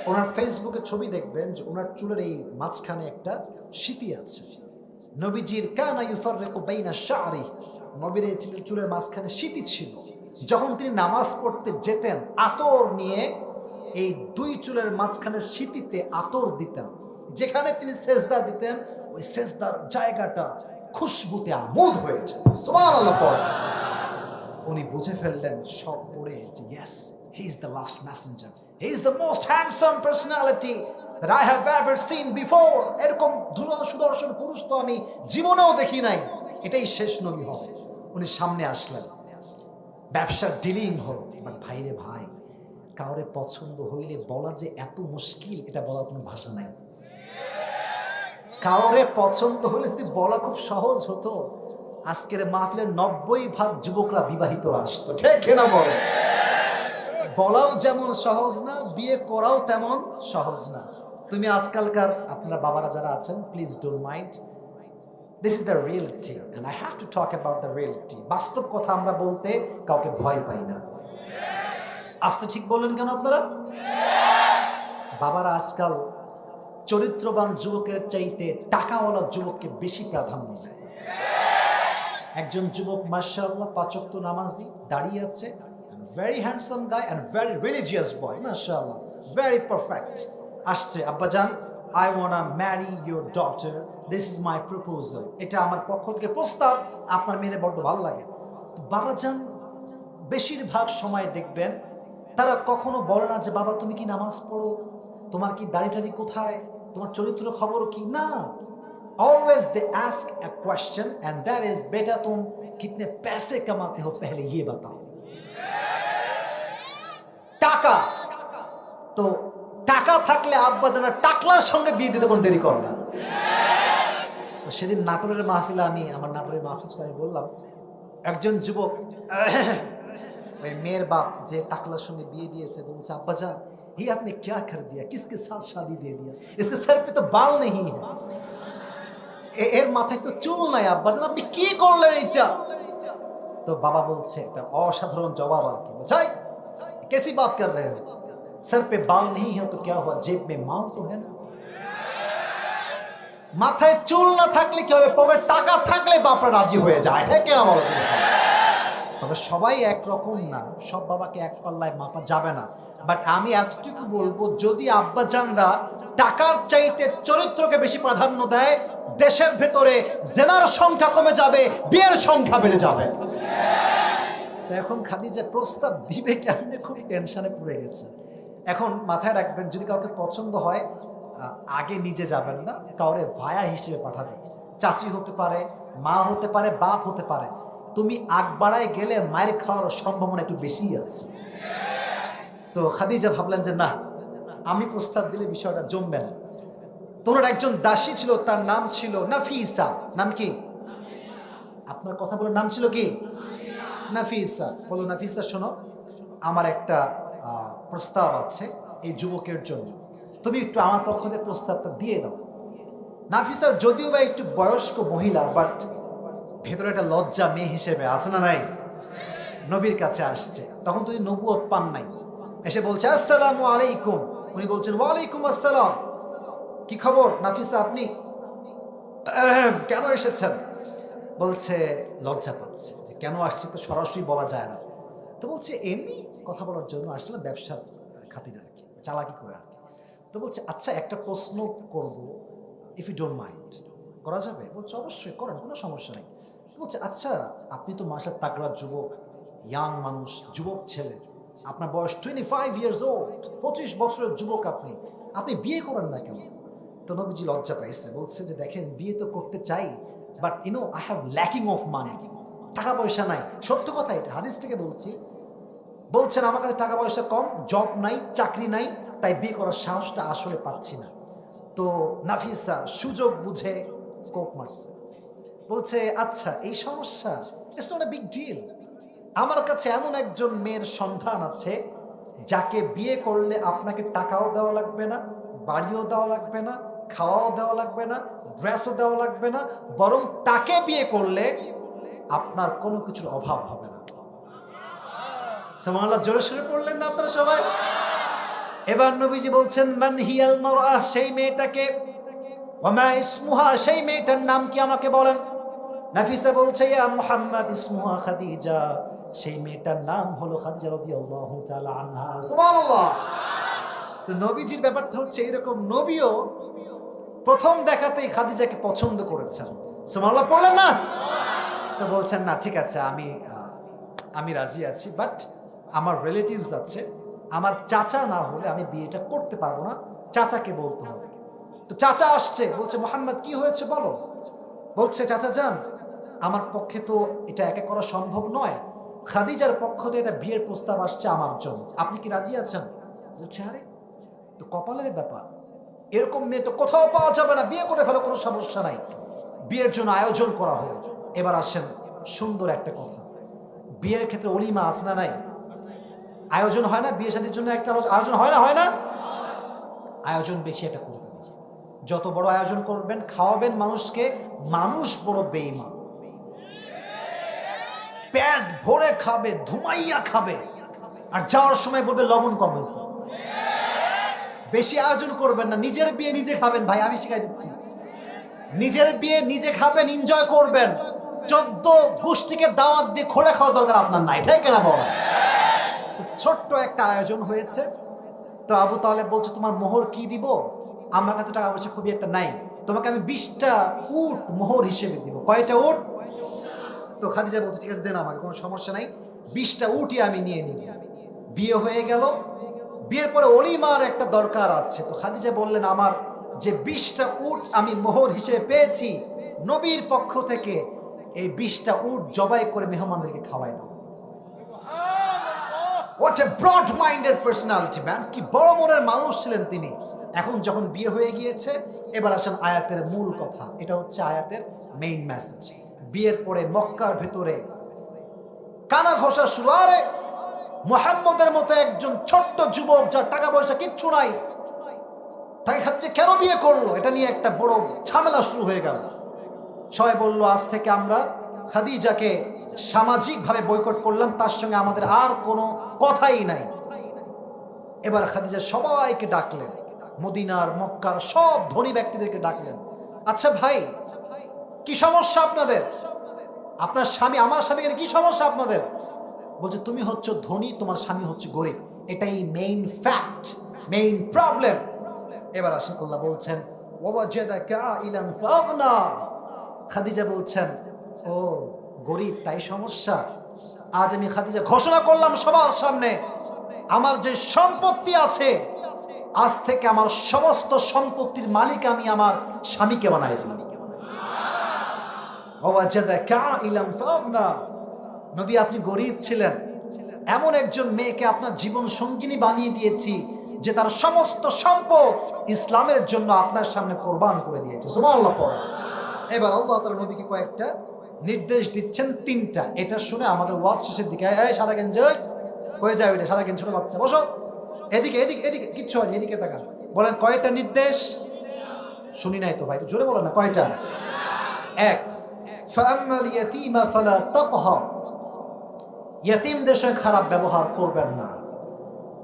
ওনার ফেসবুকে ছবি দেখবেন যে ওনার চুলের এই মাঝখানে একটা সিতি আছে। নবীজির কানা ইউফাররিকু বাইনা শা'রি, নবীর এই চুলের মাঝখানে সিতি ছিল। যখন তিনি নামাজ পড়তে যেতেন আতর নিয়ে এই 2 চুলের মাঝখানে সিতিতে আতর দিতেন। যেখানে তিনি সেজদা দিতেন ওই সেজদার জায়গাটা খুশবুতে আমোদ হয়ে যেত। সুবহানাল্লাহ পড়ে উনি বুঝে ফেললেন সব পড়ে যে yes, he is the last Messenger, he is the most handsome personality that I have ever seen before. এরকম সুদর্শন পুরুষ তো আমি জীবনেও দেখি নাই, এটাই শেষ নবী হবে। উনি সামনে আসলেন, ব্যবসার ডিলিং হল। বাট ভাইরে ভাই, কাউরে পছন্দ হইলে বলা যে এত মুশকিল, এটা বলার কোনো ভাষা নাই। কাউরে পছন্দ হইলে যদি বলা খুব সহজ হতো, আজকের মাহফিলের 90% যুবকরা বিবাহিতরা আসতো। ঠিক কিনা বলে? বলাও যেমন সহজ না, বিয়ে করাও তেমন সহজ না। তুমি আজকালকার আপনারা বাবারা যারা আছেন, please don't mind, this is the reality and I have to talk about the reality. বাস্তব কথা আমরা বলতে কাউকে ভয় পাই না। আসতে ঠিক বললেন কেন আপনারা? বাবারা আজকাল চরিত্রবান যুবকের চাইতে টাকাওয়ালা যুবককে বেশি প্রাধান্য দেয়। একজন যুবক মাশাআল্লাহ 5 ওয়াক্ত নামাজি, দাঁড়িয়ে আছে, very handsome guy and very religious boy, mashallah, very perfect. আসছে, আব্বা জান, I wanna marry your daughter, this is my proposal, এটা আমার পক্ষ থেকে প্রস্তাব, আপনার মেয়ের বড় ভালো লাগে। তো বাবা জান বেশিরভাগ সময় দেখবেন তারা কখনো বলে না যে বাবা তুমি কি নামাজ পড়ো, তোমার কি দাড়ি কোথায়, তোমার চরিত্র খবর কি, না। Always they ask a question and that is बेटा तुम कितने पैसे कमाते हो पहले ये बताओ। টাকা তো টাকা থাকলে আব্বা জানা টাকলার সঙ্গে বিয়ে দিতে কোনো দেরি করে না। সেদিন নাটোরের মাহফিলে আমার নাটোরের মাহফিলে আমি বললাম, একজন যুবক ওই মেয়ের বাপ যে টাকলার সঙ্গে বিয়ে দিয়েছে বলছে, আব্বা জান ये आपने क्या कर दिया, किसके साथ शादी दे दिया, इसके सर पे तो बाल नहीं है, এর মাথায় তো চুল নাই, আব্বা জান আপনি কি করলেন এটা? তো বাবা বলছে একটা অসাধারণ জবাব আর কি, বুঝাই कैसी बात कर रहे हो, सर पे बाल नहीं है तो क्या हुआ, जेब में माल तो है ना। মাথায় চুল না থাকলে কি হবে, পকেটে টাকা থাকলে বাপরা রাজি হয়ে যায়। ঠিক কিনা বলো? তবে সবাই একরকম না, সব বাবাকে এক পাল্লায় মাপা যাবে না। বাট আমি এতটুকু বলবো, যদি আব্বা জানরা টাকার চাইতে চরিত্রকে বেশি প্রাধান্য দেয়, দেশের ভেতরে জেনার সংখ্যা কমে যাবে, বিয়ের সংখ্যা বেড়ে যাবে। তো এখন খাদিজা প্রস্তাব দিবে কেমনে, খুব টেনশনে পড়ে গেছে। এখন মাথায় রাখবেন, যদি কাউকে পছন্দ হয় আগে নিজে যাবেন না, কাউরে ভায়া হিসেবে পাঠাবেন। চাচি হতে পারে, মা হতে পারে, বাপ হতে পারে। তুমি আগ বাড়ায় গেলে মায়ের খাওয়ার সম্ভাবনা একটু বেশিই আছে। তো খাদিজা ভাবলেন যে না, আমি প্রস্তাব দিলে বিষয়টা জমবে না। তোমার একজন দাসী ছিল, তার নাম ছিল নাফিসা। নাম কি? আপনার কথা বলার নাম ছিল কি? নাফিসা। বলো নাফিসা, শোনো, আমার একটা প্রস্তাব আছে এই যুবকের জন্য, তুমি একটু আমার পক্ষ থেকে প্রস্তাবটা দিয়ে দাও। নাফিসা যদিও বা একটু বয়স্ক মহিলা, বাট ভেতরে একটা লজ্জা মেয়ে হিসেবে আছে না নাই? নবীর কাছে আসছে, তখন তুমি নবুয়ত পান নাই, এসে বলছে আসসালামু আলাইকুম। উনি বলছেন ওয়ালাইকুম আসসালাম। কি খবর নাফিসা, আপনি কেন এসেছেন? বলছে লজ্জা পাচ্ছে যে কেন আসছে তো সরাসরি বলা যায় না। তো বলছে এমনি কথা বলার জন্য আসলে ব্যবসার খাতিরে আর কি, চালাকি করে আর কি। তো বলছে আচ্ছা একটা প্রশ্ন করব, ইফ ইউ ডোন্ট মাইন্ড, করা যাবে? বলছে অবশ্যই করেন, কোনো সমস্যা নেই। তো বলছে আচ্ছা আপনি তো মাশাআল্লাহ তাগড়া যুবক, ইয়াং মানুষ, যুবক ছেলে, আপনার বয়স 25 ইয়ার্স ওল্ড, 25 বছরের যুবক, আপনি আপনি বিয়ে করেন না কেন? তো নবীজি লজ্জা পাইছে, বলছে যে দেখেন বিয়ে তো করতে চাই, but I have lacking of money, টাকা পয়সা নাই। সত্য কথা, এটা হাদিস থেকে বলছি। বলছেন আমার কাছে টাকা পয়সা কম, জব নাই, চাকরি নাই, তাই বিয়ে করার সাহসটা আসলে পাচ্ছি না। তো নাফিসা সুযোগ বুঝে কোপ মারছে, বলছে আচ্ছা এই সমস্যা, it's not a big deal. আমার কাছে এমন একজন মেয়ের সন্ধান আছে যাকে বিয়ে করলে আপনাকে টাকাও দেওয়া লাগবে না, বাড়িও দেওয়া লাগবে না, খাওয়াও দেওয়া লাগবে না, ড্রেসও দেওয়া লাগবে না, বরং তাকে বিয়ে করলে আপনার কোনো কিছুর অভাব হবে না। সুবহানাল্লাহ, জোরে সোরে পড়লেন না আপনারা সবাই? এবার নবীজি বলছেন মান হিয়াল মারআ, সেই মেয়েটাকে, ওয়া মা ইসমুহা, সেই মেয়েটার নাম কি আমাকে বলেন। নাফিসা বলছে ইয়া মুহাম্মদ ইসমুহা খাদিজা, সেই মেয়েটার নাম হলো খাদিজা রাদিয়াল্লাহু তাআলা আনহা। সুবহানাল্লাহ। তো নবীজির ব্যাপারটা হচ্ছে এরকম, নবীও প্রথম দেখাতেই খাদিজাকে পছন্দ করেছেন। সুবহানাল্লাহ পড়লেন না? তো বলছেন না ঠিক আছে, আমি রাজি আছি, বাট আমার রিলেটিভস আছে, আমার চাচা না হলে আমি বিয়েটা করতে পারবো না, চাচাকে বলতে হবে। তো চাচা আসছে, বলছে মুহাম্মদ কি হয়েছে বলো। বলছে চাচা যান, আমার পক্ষে তো এটা একা করা সম্ভব নয়, খাদিজার পক্ষ থেকে এটা বিয়ের প্রস্তাব আসছে আমার জন্য, আপনি কি রাজি আছেন? বলছে আরে তো কপালের ব্যাপার, এরকম মেয়ে তো কোথাও পাওয়া যাবে না, বিয়ে করে ফেলো, কোনো সমস্যা নাই। বিয়ের জন্য আয়োজন করা হলো। এবার আসেন সুন্দর একটা কথা, বিয়ের ক্ষেত্রে অলিমা আছে না নাই? আয়োজন হয় না বিয়ে শাদীর জন্য? একটা আয়োজন হয় না, হয় না? আয়োজন বেশি একটা করবেন, যত বড় আয়োজন করবেন, খাওয়াবেন মানুষকে, মানুষ বড় বেঈমান, পেট ভরে খাবে, ধুমাইয়া খাবে, আর যাওয়ার সময় বলবে লবণ কম হয়েছে। বেশি আয়োজন করবেন না, নিজের বিয়ে নিজে খাবেন ভাই, আমি শিখাই দিচ্ছি। নিজের বিয়ে নিজে খাবেন, এনজয় করবেন। 14 গোষ্ঠীকে দাওয়াত দিয়ে খোঁড়া খাওয়ার দরকার আপনার নাই, ঠিক না বলা? তো ছোট্ট একটা আয়োজন হয়েছে। তো আবু তালেব বলছে তোমার মোহর কি দিব? আমার কাছে টাকা পয়সা খুবই একটা নাই, তোমাকে আমি 20টা উট মোহর হিসেবে দিব। কয়টা উট? তো খাদিজা বলছে ঠিক আছে দেন আমাকে, কোনো সমস্যা নাই, 20টা উটই আমি নিয়ে নিব। বিয়ে হয়ে গেল। বিয়ের পরে অলিমার একটা দরকার আছে। তো খাদিজা বললেন আমার যে 20টা উট আমি মোহর হিসেবে পেয়েছি নবীর পক্ষ থেকে, এই 20টা উট জবাই করে মেহমানদেরকে খাওয়াই দাও। What a broad minded personality man, কি বড় মনের মানুষ ছিলেন তিনি। এখন যখন বিয়ে হয়ে গিয়েছে, এবার আসেন আয়াতের মূল কথা, এটা হচ্ছে আয়াতের মেইন মেসেজ। বিয়ের পরে মক্কার ভেতরে কানা ঘষা শুরু। আরে মুহাম্মদের মতো একজন ছোট্ট যুবক, যার টাকা পয়সা কিচ্ছু নাই, তাই খাচ্ছে কেন বিয়ে করলো, এটা নিয়ে একটা বড় ঝামেলা শুরু হয়ে গেল। সবাই বলল আজ থেকে আমরা খাদিজাকে সামাজিকভাবে বয়কট করলাম, তার সঙ্গে আমাদের আর কোনো কথাই নাই। এবার খাদিজা সবাইকে ডাকলেন, মদিনার মক্কার সব ধনী ব্যক্তিদেরকে ডাকলেন। আচ্ছা ভাই কি সমস্যা আপনাদের? আপনার স্বামী, আমার স্বামীর কি সমস্যা আপনাদের? বলছে তুমি হচ্ছে ধনী, তোমার স্বামী হচ্ছে গরিব, এটাই মেইন ফ্যাক্ট, মেইন প্রবলেম। এবার আসেন আল্লাহ বলছেন ওয়াজাদাকা ইলান ফাগনা। খাদিজা বলছেন ও গরিব তাই সমস্যা? আজ আমি খাদিজা ঘোষণা করলাম সবার সামনে, আমার যে সম্পত্তি আছে আজ থেকে আমার সমস্ত সম্পত্তির মালিক আমি আমার স্বামীকে বানাই দিলাম। ওয়াজাদাকা ইলান ফাগনা। নবী আপনি গরিব ছিলেন, এমন একজন মেয়েকে আপনার জীবন সঙ্গিনী বানিয়ে দিয়েছি যে তার সমস্ত সম্পদ ইসলামের জন্য আপনার সামনে কোরবান করে দিয়েছে। সুবহানাল্লাহ পড়া। এবার আল্লাহ তাআলা নবীকে কয়েকটা নির্দেশ দিচ্ছেন, 3টা। এটা শুনে আমাদের ওয়াজ শেষের দিকে এই সাদা গেঞ্জি হয়ে যায়, ওইটা সাদা গেঞ্জি ছোট বাচ্চা বসো, এদিকে এদিকে এদিকে, কিচ্ছু হয়নি, এদিকে তাকান। বলেন কয়টা নির্দেশ? শুনি নাই তো ভাই, জোরে বলেন না কয়টা? 1, ফাআম্মাল ইয়াতীমা ফালা তাকহার, ইয়াতীমদের সঙ্গে খারাপ ব্যবহার করবেন না।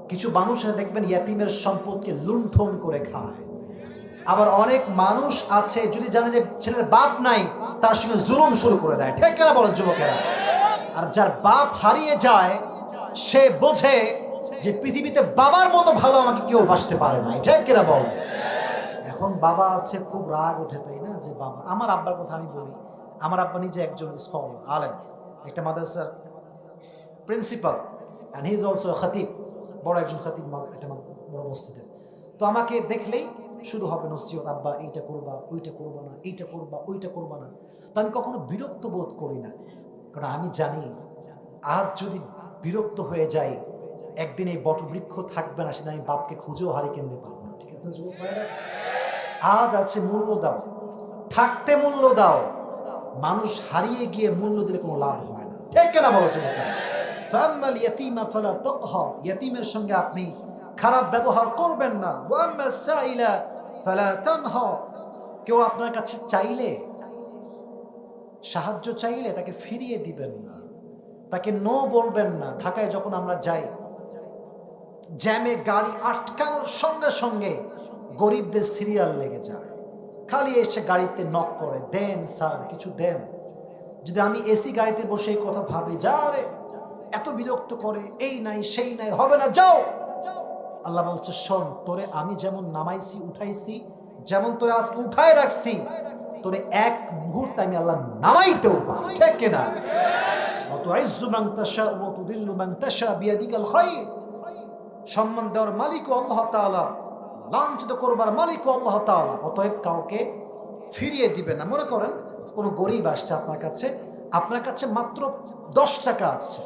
কিছু মানুষ দেখবেন ইয়াতিমের সম্পদকে লুণ্ঠন করে খায়। আবার অনেক মানুষ আছে যদি জানে যে ছেলের বাপ নাই, তার সঙ্গে জুলুম শুরু করে দেয়। ঠিক কিনা বলেন যুবকেরা? আর যার বাপ হারিয়ে যায় সে বোঝে যে পৃথিবীতে বাবার মতো ভালো আমাকে কেউ বাসতে পারে না। ঠিক কিনা বল? এখন বাবা আছে, খুব রাগ ওঠে, তাই না? যে বাবা, আমার আব্বার কথা আমি বলি, আমার আব্বা নিজে একজন স্কলার, আলেম, একটা মাদ্রাসার principal, and he is also খাতিব, বড় একজন খাতিব একটা বড় মসজিদের। তো আমাকে দেখলেই শুরু হবে নসিহত, আব্বা এইটা করবা, ওইটা করবা না, এইটা করবা, ওইটা করবা না। তো আমি কখনো বিরক্ত বোধ করি না, কারণ আমি জানি আজ যদি বিরক্ত হয়ে যাই, একদিন এই বটবৃক্ষ থাকবে না, সেদিন আমি বাপকে খুঁজেও হারিকেন দিতে পারবো না। ঠিক আছে যুবক ভাইরা? আজ আছে মূল্য দাও, থাকতে মূল্য দাও। মানুষ হারিয়ে গিয়ে মূল্য দিলে কোনো লাভ হয় না। ঠিক কিনা বলো যুবক? ফাম্মাল ইয়াতীমা ফালা তাকহার, ইয়াতীমের সঙ্গে আপনি খারাপ ব্যবহার করবেন না। ওয়া আম্মাস সাইলা ফালা তানহার, কেউ আপনার কাছে চাইলে, সাহায্য চাইলে তাকে ফিরিয়ে দিবেন না, তাকে নো বলবেন না। ঢাকায় যখন আমরা যাই, জ্যামে গাড়ি আটকানোর সঙ্গে সঙ্গে গরিবদের সিরিয়াল লেগে যায়, খালি এসে গাড়িতে নক করে, দেন স্যার কিছু দেন। যদি আমি এসি গাড়িতে বসে এই কথা ভাবি, যা রে এত বিরক্ত করে, এই নাই সেই নাই, হবে না, যাও। আল্লাহ বলছে, শোন, তোরে আমি যেমন নামাইছি উঠাইছি, যেমন তোরে আজকে উঠায় রাখছি, তোরে এক মুহূর্তে আমি আল্লাহ নামাইতেও পারি। ঠিক কিনা? ওয়াতুইজ্জু মান তাশা ওয়া তুদিল্লু মান তাশা বিয়াদিকাল খায়র, সম্মান দেওয়ার মালিকও আল্লাহ তাআলা, লাঞ্ছিত করবার মালিকও আল্লাহ তাআলা। অতএব কাউকে ফিরিয়ে দিবেন না। মনে করেন কোনো গরিব আসছে আপনার কাছে মাত্র 10 টাকা আছে,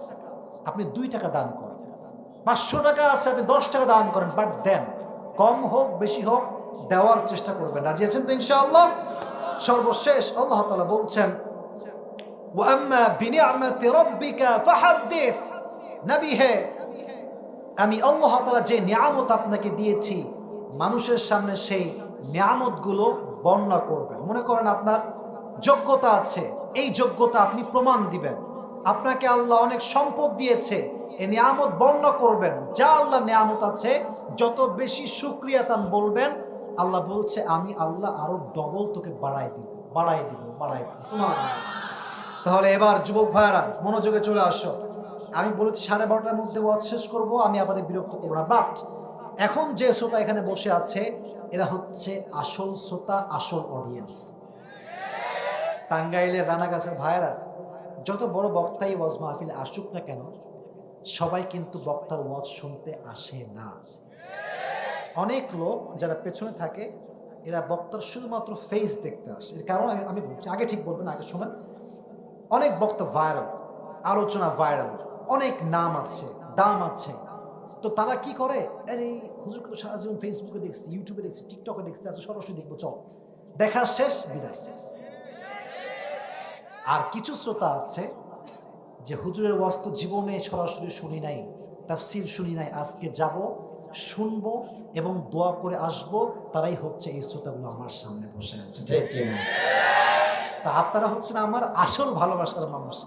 আপনি 2 টাকা দান করেন। 500 টাকা আছে, আপনি 10 টাকা দান করেন, বাট দেন, কম হোক বেশি হোক দেওয়ার চেষ্টা করবেন। রাজি আছেন তো ইনশাআল্লাহ? সর্বশেষ আল্লাহ তাআলা বলছেন, ওয়া আম্মা বিনিআমাতি রাব্বিকা ফাহাদ্দিস, নবী হে, আমি আল্লাহ তাআলা যে নিয়ামত আপনাকে দিয়েছি, মানুষের সামনে সেই নিয়ামতগুলো বর্ণনা করবেন। মনে করেন আপনার যোগ্যতা আছে, এই যোগ্যতা আপনি প্রমাণ দিবেন। আপনাকে আল্লাহ অনেক সম্পদ দিয়েছে, এই নিয়ামত বর্ণনা করবেন। যা আল্লাহ নিয়ামত আছে যত বেশি শুকরিয়া তান বলবেন, আল্লাহ বলছে আমি আল্লাহ আরো ডবল তোকে বাড়াই দিব। সুবহানাল্লাহ। তাহলে এবার যুবক ভাইরা মনোযোগে চলে আসো। আমি বলেছি 12:30টার মধ্যে ওয়াজ শেষ করব, আমি আপনাদের বিরক্ত করব না। বাট এখন যে শ্রোতা এখানে বসে আছে, এরা হচ্ছে আসল শ্রোতা, আসল অডিয়েন্স। টাঙ্গাইলের রানাগাছের ভাইরা, যত বড় বক্তাই ওয়াজ মাহফিলে আসুক না কেন, সবাই কিন্তু বক্তার ওয়াজ শুনতে আসে না। অনেক লোক যারা পেছনে থাকে, এরা বক্তার শুধুমাত্র ফেস দেখতে আসে। এর কারণ আমি বলছি, আগে ঠিক বলবেন, আগে শোনেন। অনেক বক্তা ভাইরাল, আলোচনা ভাইরাল, অনেক নাম আছে, দাম আছে। তো তারা কি করে, আরে হুজুরকে তো সারা জীবন ফেসবুকে দেখছি, ইউটিউবে দেখছি, টিকটকে দেখছি, আচ্ছা সরাসরি দেখবো, চল, দেখা শেষ, বিদায়। আর কিছু শ্রোতা আছে যে হুজুরের ওয়াজ তো জীবনে সরাসরি শুনি নাই, তাফসীর শুনি নাই, আজকে যাব, শুনবো এবং দোয়া করে আসবো। তারাই হচ্ছে এই শ্রোতাগুলো আমার সামনে বসে আছে। ঠিক কিনা? তা আপনারা হচ্ছেন আমার আসল ভালোবাসার মানুষ।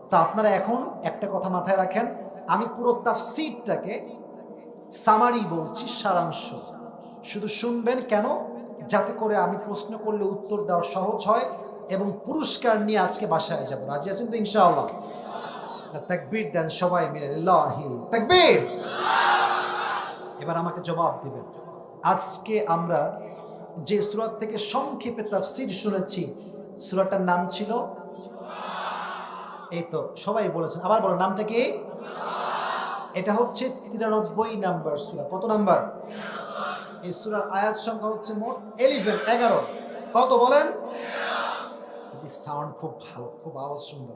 তা আপনারা এখন একটা কথা মাথায় রাখেন, আমি পুরো তাফসীরটাকে সামারি বলছি, সারাংশ। শুধু শুনবেন, কেন? যাতে করে আমি প্রশ্ন করলে উত্তর দেওয়া সহজ হয় এবং পুরস্কার নিয়ে আজকে বাসায় যাব। রাজি আছেন তো ইনশাআল্লাহ? তাকবীর দেন সবাই মিলে, লিল্লাহি তাকবীর। এবার আমাকে জবাব দিবেন, আজকে আমরা যে সূরা থেকে সংক্ষেপে তাফসীর শুনেছি, সূরাটার নাম ছিল, এই তো সবাই বলেছেন, আবার বলো নামটা কি? এটা হচ্ছে 93 নাম্বার সূরা। কত নাম্বার? এই সূরার আয়াত সংখ্যা হচ্ছে মোট 11। কত বলেন? সাউন্ড খুব ভালো, খুব আওয়াজ সুন্দর।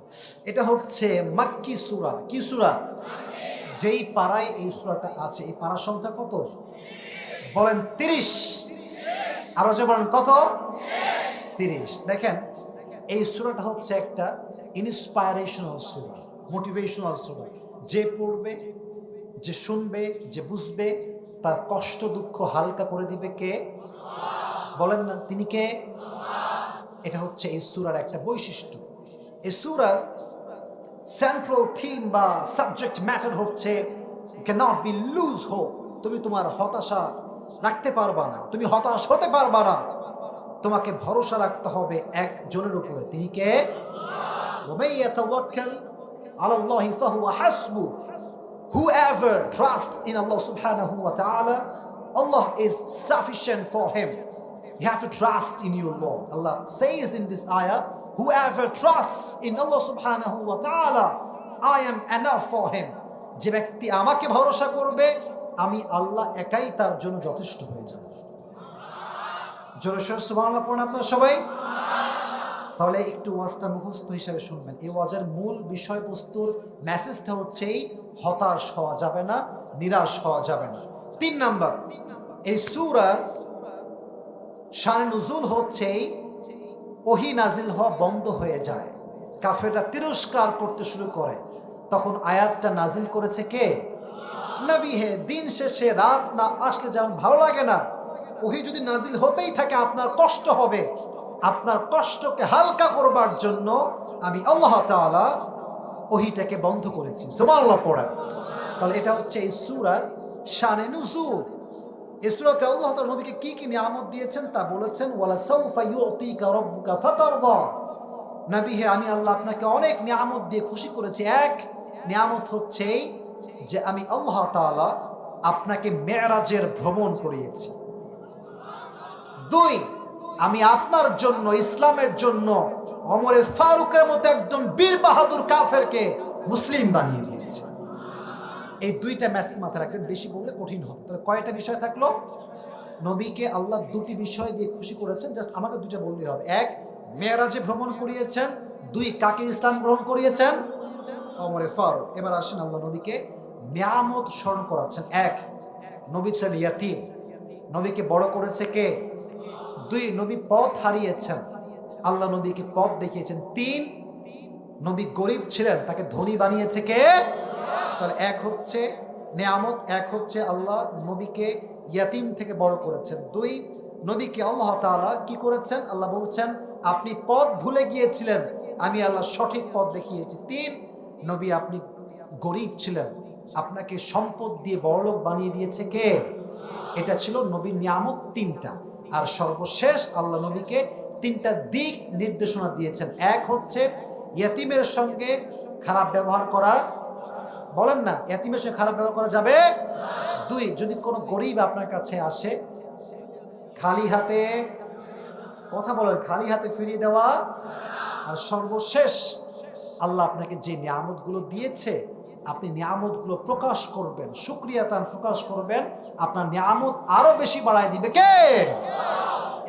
এটা হচ্ছে মাক্কি সূরা। কি সূরা? যেই পাড়ায় এই সূরাটা আছে, এই পাড়ার সংখ্যা কত বলেন? 30। আরো যে বলেন কত? 30। দেখেন, এই সূরাটা হচ্ছে একটা ইন্সপায়ারেশনাল সূরা, মোটিভেশনাল সূরা। যে পড়বে, যে শুনবে, যে বুঝবে, তার কষ্ট দুঃখ হালকা করে দিবে কে? বলেন না, তিনি কে? এটা হচ্ছে এই সূরার একটা বৈশিষ্ট্য। এই সূরার সেন্ট্রাল থিম বা সাবজেক্ট ম্যাটার হচ্ছে You cannot be lose hope. তুমি তোমার হতাশা রাখতে পারবা না, তুমি হতাশ হতে পারবা না। তোমাকে ভরসা রাখতে হবে একজনের উপরে, তিনি কে? وَمَن يَتَوَكَّلْ عَلَى اللَّهِ فَهُوَ حَسْبُهُ. Whoever trusts in Allah subhanahu wa ta'ala, Allah is sufficient for him. You have to trust in your Lord. Allah says in this ayah, whoever trusts in Allah subhanahu wa ta'ala, I am enough for him. যে ব্যক্তি আমাকে ভরসা করবে, আমি আল্লাহ একাই তার জন্য যথেষ্ট হয়ে যাব। জোরে সোরে সুবহানাল্লাহ পড়ুন আপনারা সবাই। তাহলে একটু ওয়াজটা মুখস্থ হিসাবে শুনবেন। এই ওয়াজের মূল বিষয়বস্তুর মেসেজটা হচ্ছে হতাশ হওয়া যাবে না, নিরাশ হওয়া যাবে না। 3 নাম্বার, এই সূরার শানে নুজুল হচ্ছে ওহী নাজিল হওয়া বন্ধ হয়ে যায়, কাফেররা তিরস্কার করতে শুরু করে, তখন আয়াতটা নাজিল করেছে কে? নবী হে। দিন শেষে রাত না আসলে যেমন ভালো লাগে না, ওহী যদি নাজিল হতেই থাকে আপনার কষ্ট হবে। আপনার কষ্টকে হালকা করবার জন্য আমি আল্লাহ তাআলা ওহীটাকে বন্ধ করেছি। সুবহানাল্লাহ পড়েন। তাহলে এটা হচ্ছে এই সূরার শানে নুজুল। এই সূরাতে আল্লাহ তাআলা নবীকে কি কি নিয়ামত দিয়েছেন তা বলেছেন। ওয়ালা সাউফা ইউতিকা রাব্বুকা ফাতারদা। নবী হে, আমি আল্লাহ আপনাকে অনেক নিয়ামত দিয়ে খুশি করেছি। এক নিয়ামত হচ্ছে যে আমি আল্লাহ তাআলা আপনাকে মেরাজের ভ্রমণ করিয়েছি। 2, আমি আপনার জন্য, ইসলামের জন্য ওমরে ফারুকের মতো একজন বীর বাহাদুর কাফেরকে মুসলিম বানিয়ে দিয়েছি। এই 2টা মেসেজ মাথায় রাখবেন, বেশি বললে কঠিন হবে। তাহলে কয়টা বিষয় থাকলো? নবীকে আল্লাহ 2টি বিষয় দিয়ে খুশি করেছেন, জাস্ট আমাকে 2টা বললেই হবে। 1, মেরাজে ভ্রমণ করিয়েছেন। 2, কাকে ইসলাম গ্রহণ করিয়েছেন? ওমরে ফারুক। এবার আসেন আল্লাহ নবীকে নিয়ামত স্মরণ করাচ্ছেন। 1, নবী ছিলেন ইয়াতীম, নবীকে বড় করেছে কে? 2, নবী পথ হারিয়েছেন, আল্লাহ নবীকে পথ দেখিয়েছেন। 3, নবী গরিব ছিলেন, তাকে ধনী বানিয়েছে কে? তাহলে 1 হচ্ছে নিয়ামত, 1 হচ্ছে আল্লাহ নবীকে ইয়াতীম থেকে বড় করেছেন। 2, নবীকে আল্লাহ তাআলা কি করেছেন? আল্লাহ বলছেন আপনি পথ ভুলে গিয়েছিলেন, আমি আল্লাহ সঠিক পথ দেখিয়েছি। 3, নবী আপনি গরিব ছিলেন, আপনাকে সম্পদ দিয়ে বড়লোক বানিয়ে দিয়েছে কে? এটা ছিল নবীর নিয়ামত 3টা। আর সর্বশেষ আল্লাহ নবীকে 3টা দিক নির্দেশনা দিয়েছেন। 1 হচ্ছে ইয়াতীমের সঙ্গে খারাপ ব্যবহার করা, বলেন না ইয়াতীমের সঙ্গে খারাপ ব্যবহার করা যাবে। 2, যদি কোনো গরিব আপনার কাছে আসে খালি হাতে, কথা বলেন, খালি হাতে ফিরিয়ে দেওয়া। আর সর্বশেষ আল্লাহ আপনাকে যে নিয়ামতগুলো দিয়েছে, আপনি নিয়ামতগুলো প্রকাশ করবেন, শুকরিয়া তান প্রকাশ করবেন, আপনার নিয়ামত আরো বেশি বাড়ায় দিবে কে?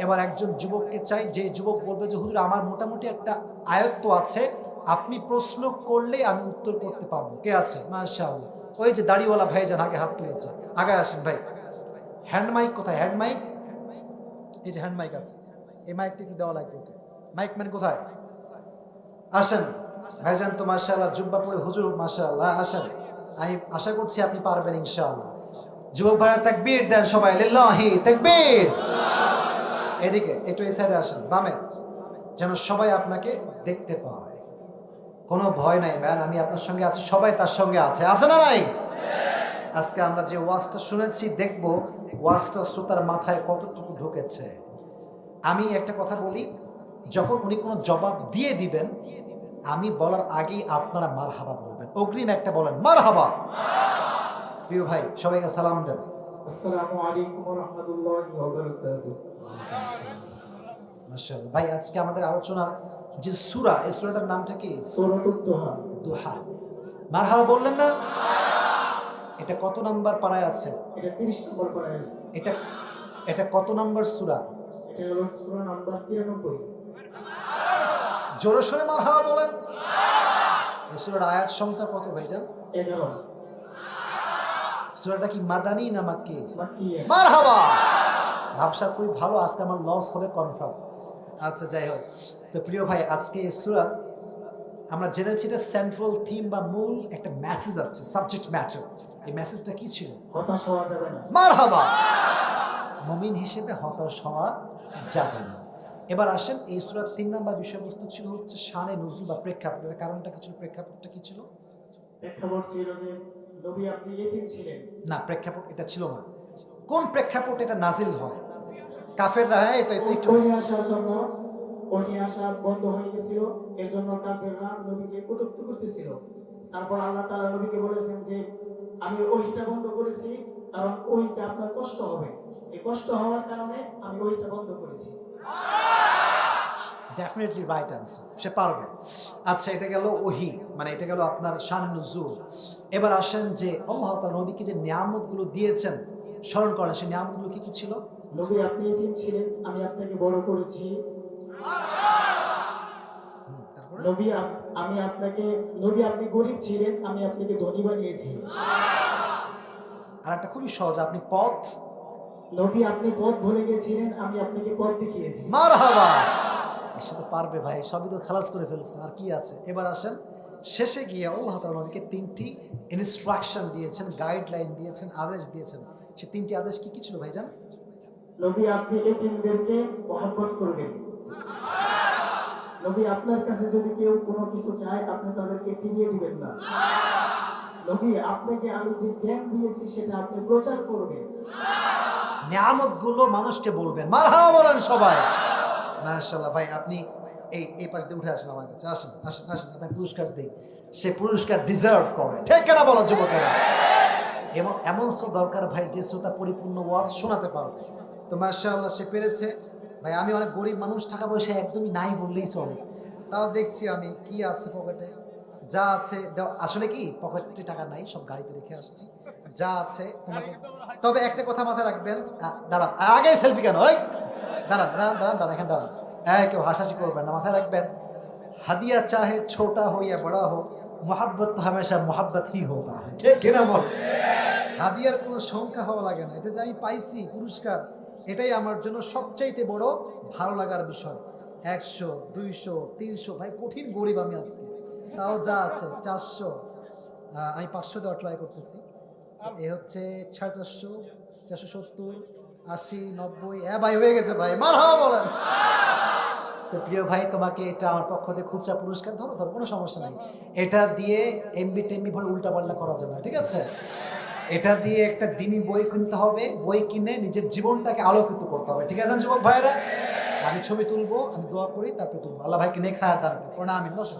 এবার একজন যুবককে চাই, যে যুবক বলবে যে হুজুর আমার মোটামুটি একটা আয়ত্ত আছে, আপনি প্রশ্ন করলে আমি উত্তর করতে পারবো। কে আছে? মাশাআল্লাহ। ওই যে দাড়িওয়ালা ভাইজান আগে হাত তুলেছে, আগে আসেন ভাই। হ্যান্ড মাইক কোথায়? হ্যান্ড মাইক, এই যে হ্যান্ড মাইক আছে, এই মাইকটা একটু দেওয়া লাগবে ওকে। মাইক ম্যান কোথায়? আসেন ভাইজান, তো মাশাআল্লাহ জুব্বা পরে হুজুর মাশাআল্লাহ, আসেন। আমি আশা করছি আপনি পারবেন ইনশাআল্লাহ। যুবক ভাইরা তাকবীর দেন সবাই, লিল্লাহি তাকবীর। এদিকে একটু এই সাইডে আসেন, বামে, যেন সবাই আপনাকে দেখতে পায়। কোনো ভয় নাই ম্যান, আমি আপনার সঙ্গে আছি, সবাই তার সঙ্গে আছে, আছে না নাই? আজকে আমরা যে ওয়াজটা শুনেছি, দেখবো ওয়াজটা শ্রোতার মাথায় কতটুকু ঢুকেছে। আমি একটা কথা বলি, যখন উনি কোনো জবাব দিয়ে দিবেন, আমি বলার আগেই আপনারা মারহাবা বলবেন, অগ্রিম একটা বলেন মারহাবা। প্রিয় ভাই সবাইকে সালাম দেন। আসসালামু আলাইকুম ওয়া রাহমাতুল্লাহি ওয়া বারাকাতুহু। মাশাআল্লাহ। ভাই আজকে আমাদের আলোচনার যে সূরা, এই সূরাটার নামটা কি? সূরাতুদ দুহা। দুহা। মারহাবা বললেন না? এটা কত নাম্বার পারায় আছে? এটা 30 নম্বর পারায় আছে। এটা কত নাম্বার সূরা? এটা হলো সূরা নাম্বার 93। জোরে সোরে মারহাবা বলেন। এই সূরার আয়াত সংখ্যা কত ভাইজান? 11। সূরাটা কি মাদানী না মাক্কি? মাক্কিয়া। মারহাবা। ব্যবসা খুবই ভালো, আজকে আমার লস হবে কনফার্ম। আচ্ছা যাই হোক, তো প্রিয় ভাই আজকে এই সূরা আমরা জেনেছি এটা সেন্ট্রাল থিম বা মূল একটা মেসেজ আছে, সাবজেক্ট ম্যাটার। এই মেসেজটা কি ছিল? হতাশ হওয়া যাবে না। মারহাবা। মুমিন হিসেবে হতাশ হওয়া যাবে না। এবার আসেন, এই সূরার 3 নাম্বার বিষয়বস্তু ছিল হচ্ছে শানে নুজুল বা প্রেক্ষাপট। এর কারণটা কি ছিল? প্রেক্ষাপটটা কি ছিল? প্রেক্ষাপট ছিল যে নবী আপনি ইতিম ছিলেন। না, প্রেক্ষাপট এটা ছিল না। কোন প্রেক্ষাপট এটা নাজিল হয়? কাফেররা, হ্যাঁ এটা একটু ওহি আসার জন্য ওহি আসা বন্ধ হয়ে গেছিল, এর জন্য কাফেররা নবীকে কটূক্তি করতেছিল। তারপর আল্লাহ তাআলা নবীকে বলেছেন যে আমি ওহিটা বন্ধ করেছি, কারণ ওহিতে আপনার কষ্ট হবে, এই কষ্ট হওয়ার কারণে আমি ওহিটা বন্ধ করেছি। ডেফিনেটলি রাইট অ্যান্সার, সে পারবে। আচ্ছা, এটা গেল ওহি, মানে এটা গেল আপনার শান নুজুল। এবার আসেন যে আল্লাহ তাআলা নবীকে যে নিয়ামতগুলো দিয়েছেন স্মরণ করেন, সেই নিয়ামতগুলো কি কি ছিল? নবী আপনি ইতিম ছিলেন, আমি আপনাকে বড় করেছি। তারপরে নবী আপনি গরিব ছিলেন, আমি আপনাকে ধনী বানিয়েছি। আর একটা খুবই সহজ, আপনি পথ, নবী আপনি পথ ভুলে গেছিলেন, আমি আপনাকে পথ দেখিয়েছি। মারহাবা। এর সাথে পারবে ভাই, সবই তো খালাস করে ফেলছে, আর কি আছে? এবার আসেন শেষে গিয়ে আল্লাহ তাআলা নবীকে 3টি ইনস্ট্রাকশন দিয়েছেন, গাইডলাইন দিয়েছেন, আদেশ দিয়েছেন। সে 3টি আদেশ কি কি ছিল ভাইজান? নবী আপনি এতিমদেরকে মহব্বত করবেন। নবী আপনার কাছে যদি কেউ কোনো কিছু চায়, আপনি তাদেরকে ফিরিয়ে দিবেন না। নবী আপনাকে আমি যে জ্ঞান দিয়েছি সেটা আপনি প্রচার করবেন। নিয়ামতগুলো মানুষকে বলবেন। মারহাবা বলেন সবাই। মাশাআল্লাহ ভাই, আপনি এই পাশ দিয়ে উঠে আসেন আমার কাছে, আসেন আসেন আসেন, আপনাকে পুরস্কার দিই। সে পুরস্কার ডিজার্ভ করে, ঠিক কেনা বলো যুবকেরা? এবং এমন দরকার ভাই যে শ্রোতা পরিপূর্ণ ওয়াজ শোনাতে পারবে। তো মাশাআল্লাহ সে পেরেছে। ভাই আমি অনেক গরিব মানুষ, টাকা পয়সা একদমই নাই বললেই চলে, তাও দেখছি আমি কি আছে পকেটে, যা আছে আসলে কি পকেটে টাকা নাই, সব গাড়িতে রেখে আসছি, যা আছে তোমাকে। তবে একটা কথা মাথায় রাখবেন, দাঁড়ান আগে সেলফি কেন, ওই দাঁড়ান দাঁড়ান দাঁড়ান দাঁড়ান, এখানে দাঁড়ান, হ্যাঁ কেউ হাসাহাসি করবেন না, মাথায় রাখবেন হাদিয়া চাহে ছোটা হো ইয়া বড়া হো, মোহাব্বত তো হামেশা মোহাব্বত হি হোতা হ্যায়, ঠিক কিনা বল? হাদিয়ার কোনো সংখ্যা হওয়া লাগে না, এটা যে আমি পাইছি পুরস্কার, এটাই আমার জন্য সবচাইতে বড় ভালো লাগার বিষয়। 100, 200, 300, ভাই কঠিন গরিব আমি আজকে, তাও যা আছে 400, আমি 500 দেওয়ার ট্রাই করতেছি। এ হচ্ছে 450, 470, 80, 90, ভাই হয়ে গেছে ভাই, মারহাবা বলেন। তো প্রিয় ভাই, তোমাকে এটা আমার পক্ষ থেকে খুচরা পুরস্কার, ধরো ধরো, কোনো সমস্যা নাই। এটা দিয়ে এমবি টেমবি ভরে উল্টাপাল্টা করা যাবে না, ঠিক আছে? এটা দিয়ে একটা দিনই বই কিনতে হবে, বই কিনে নিজের জীবনটাকে আলোকিত করতে হবে, ঠিক আছে যুবক ভাইরা? আমি ছবি তুলবো, আমি দোয়া করি, তারপরে তুলবো। আল্লাহ ভাইকে নেক হায়াত দান করুন, আমিন। বসো।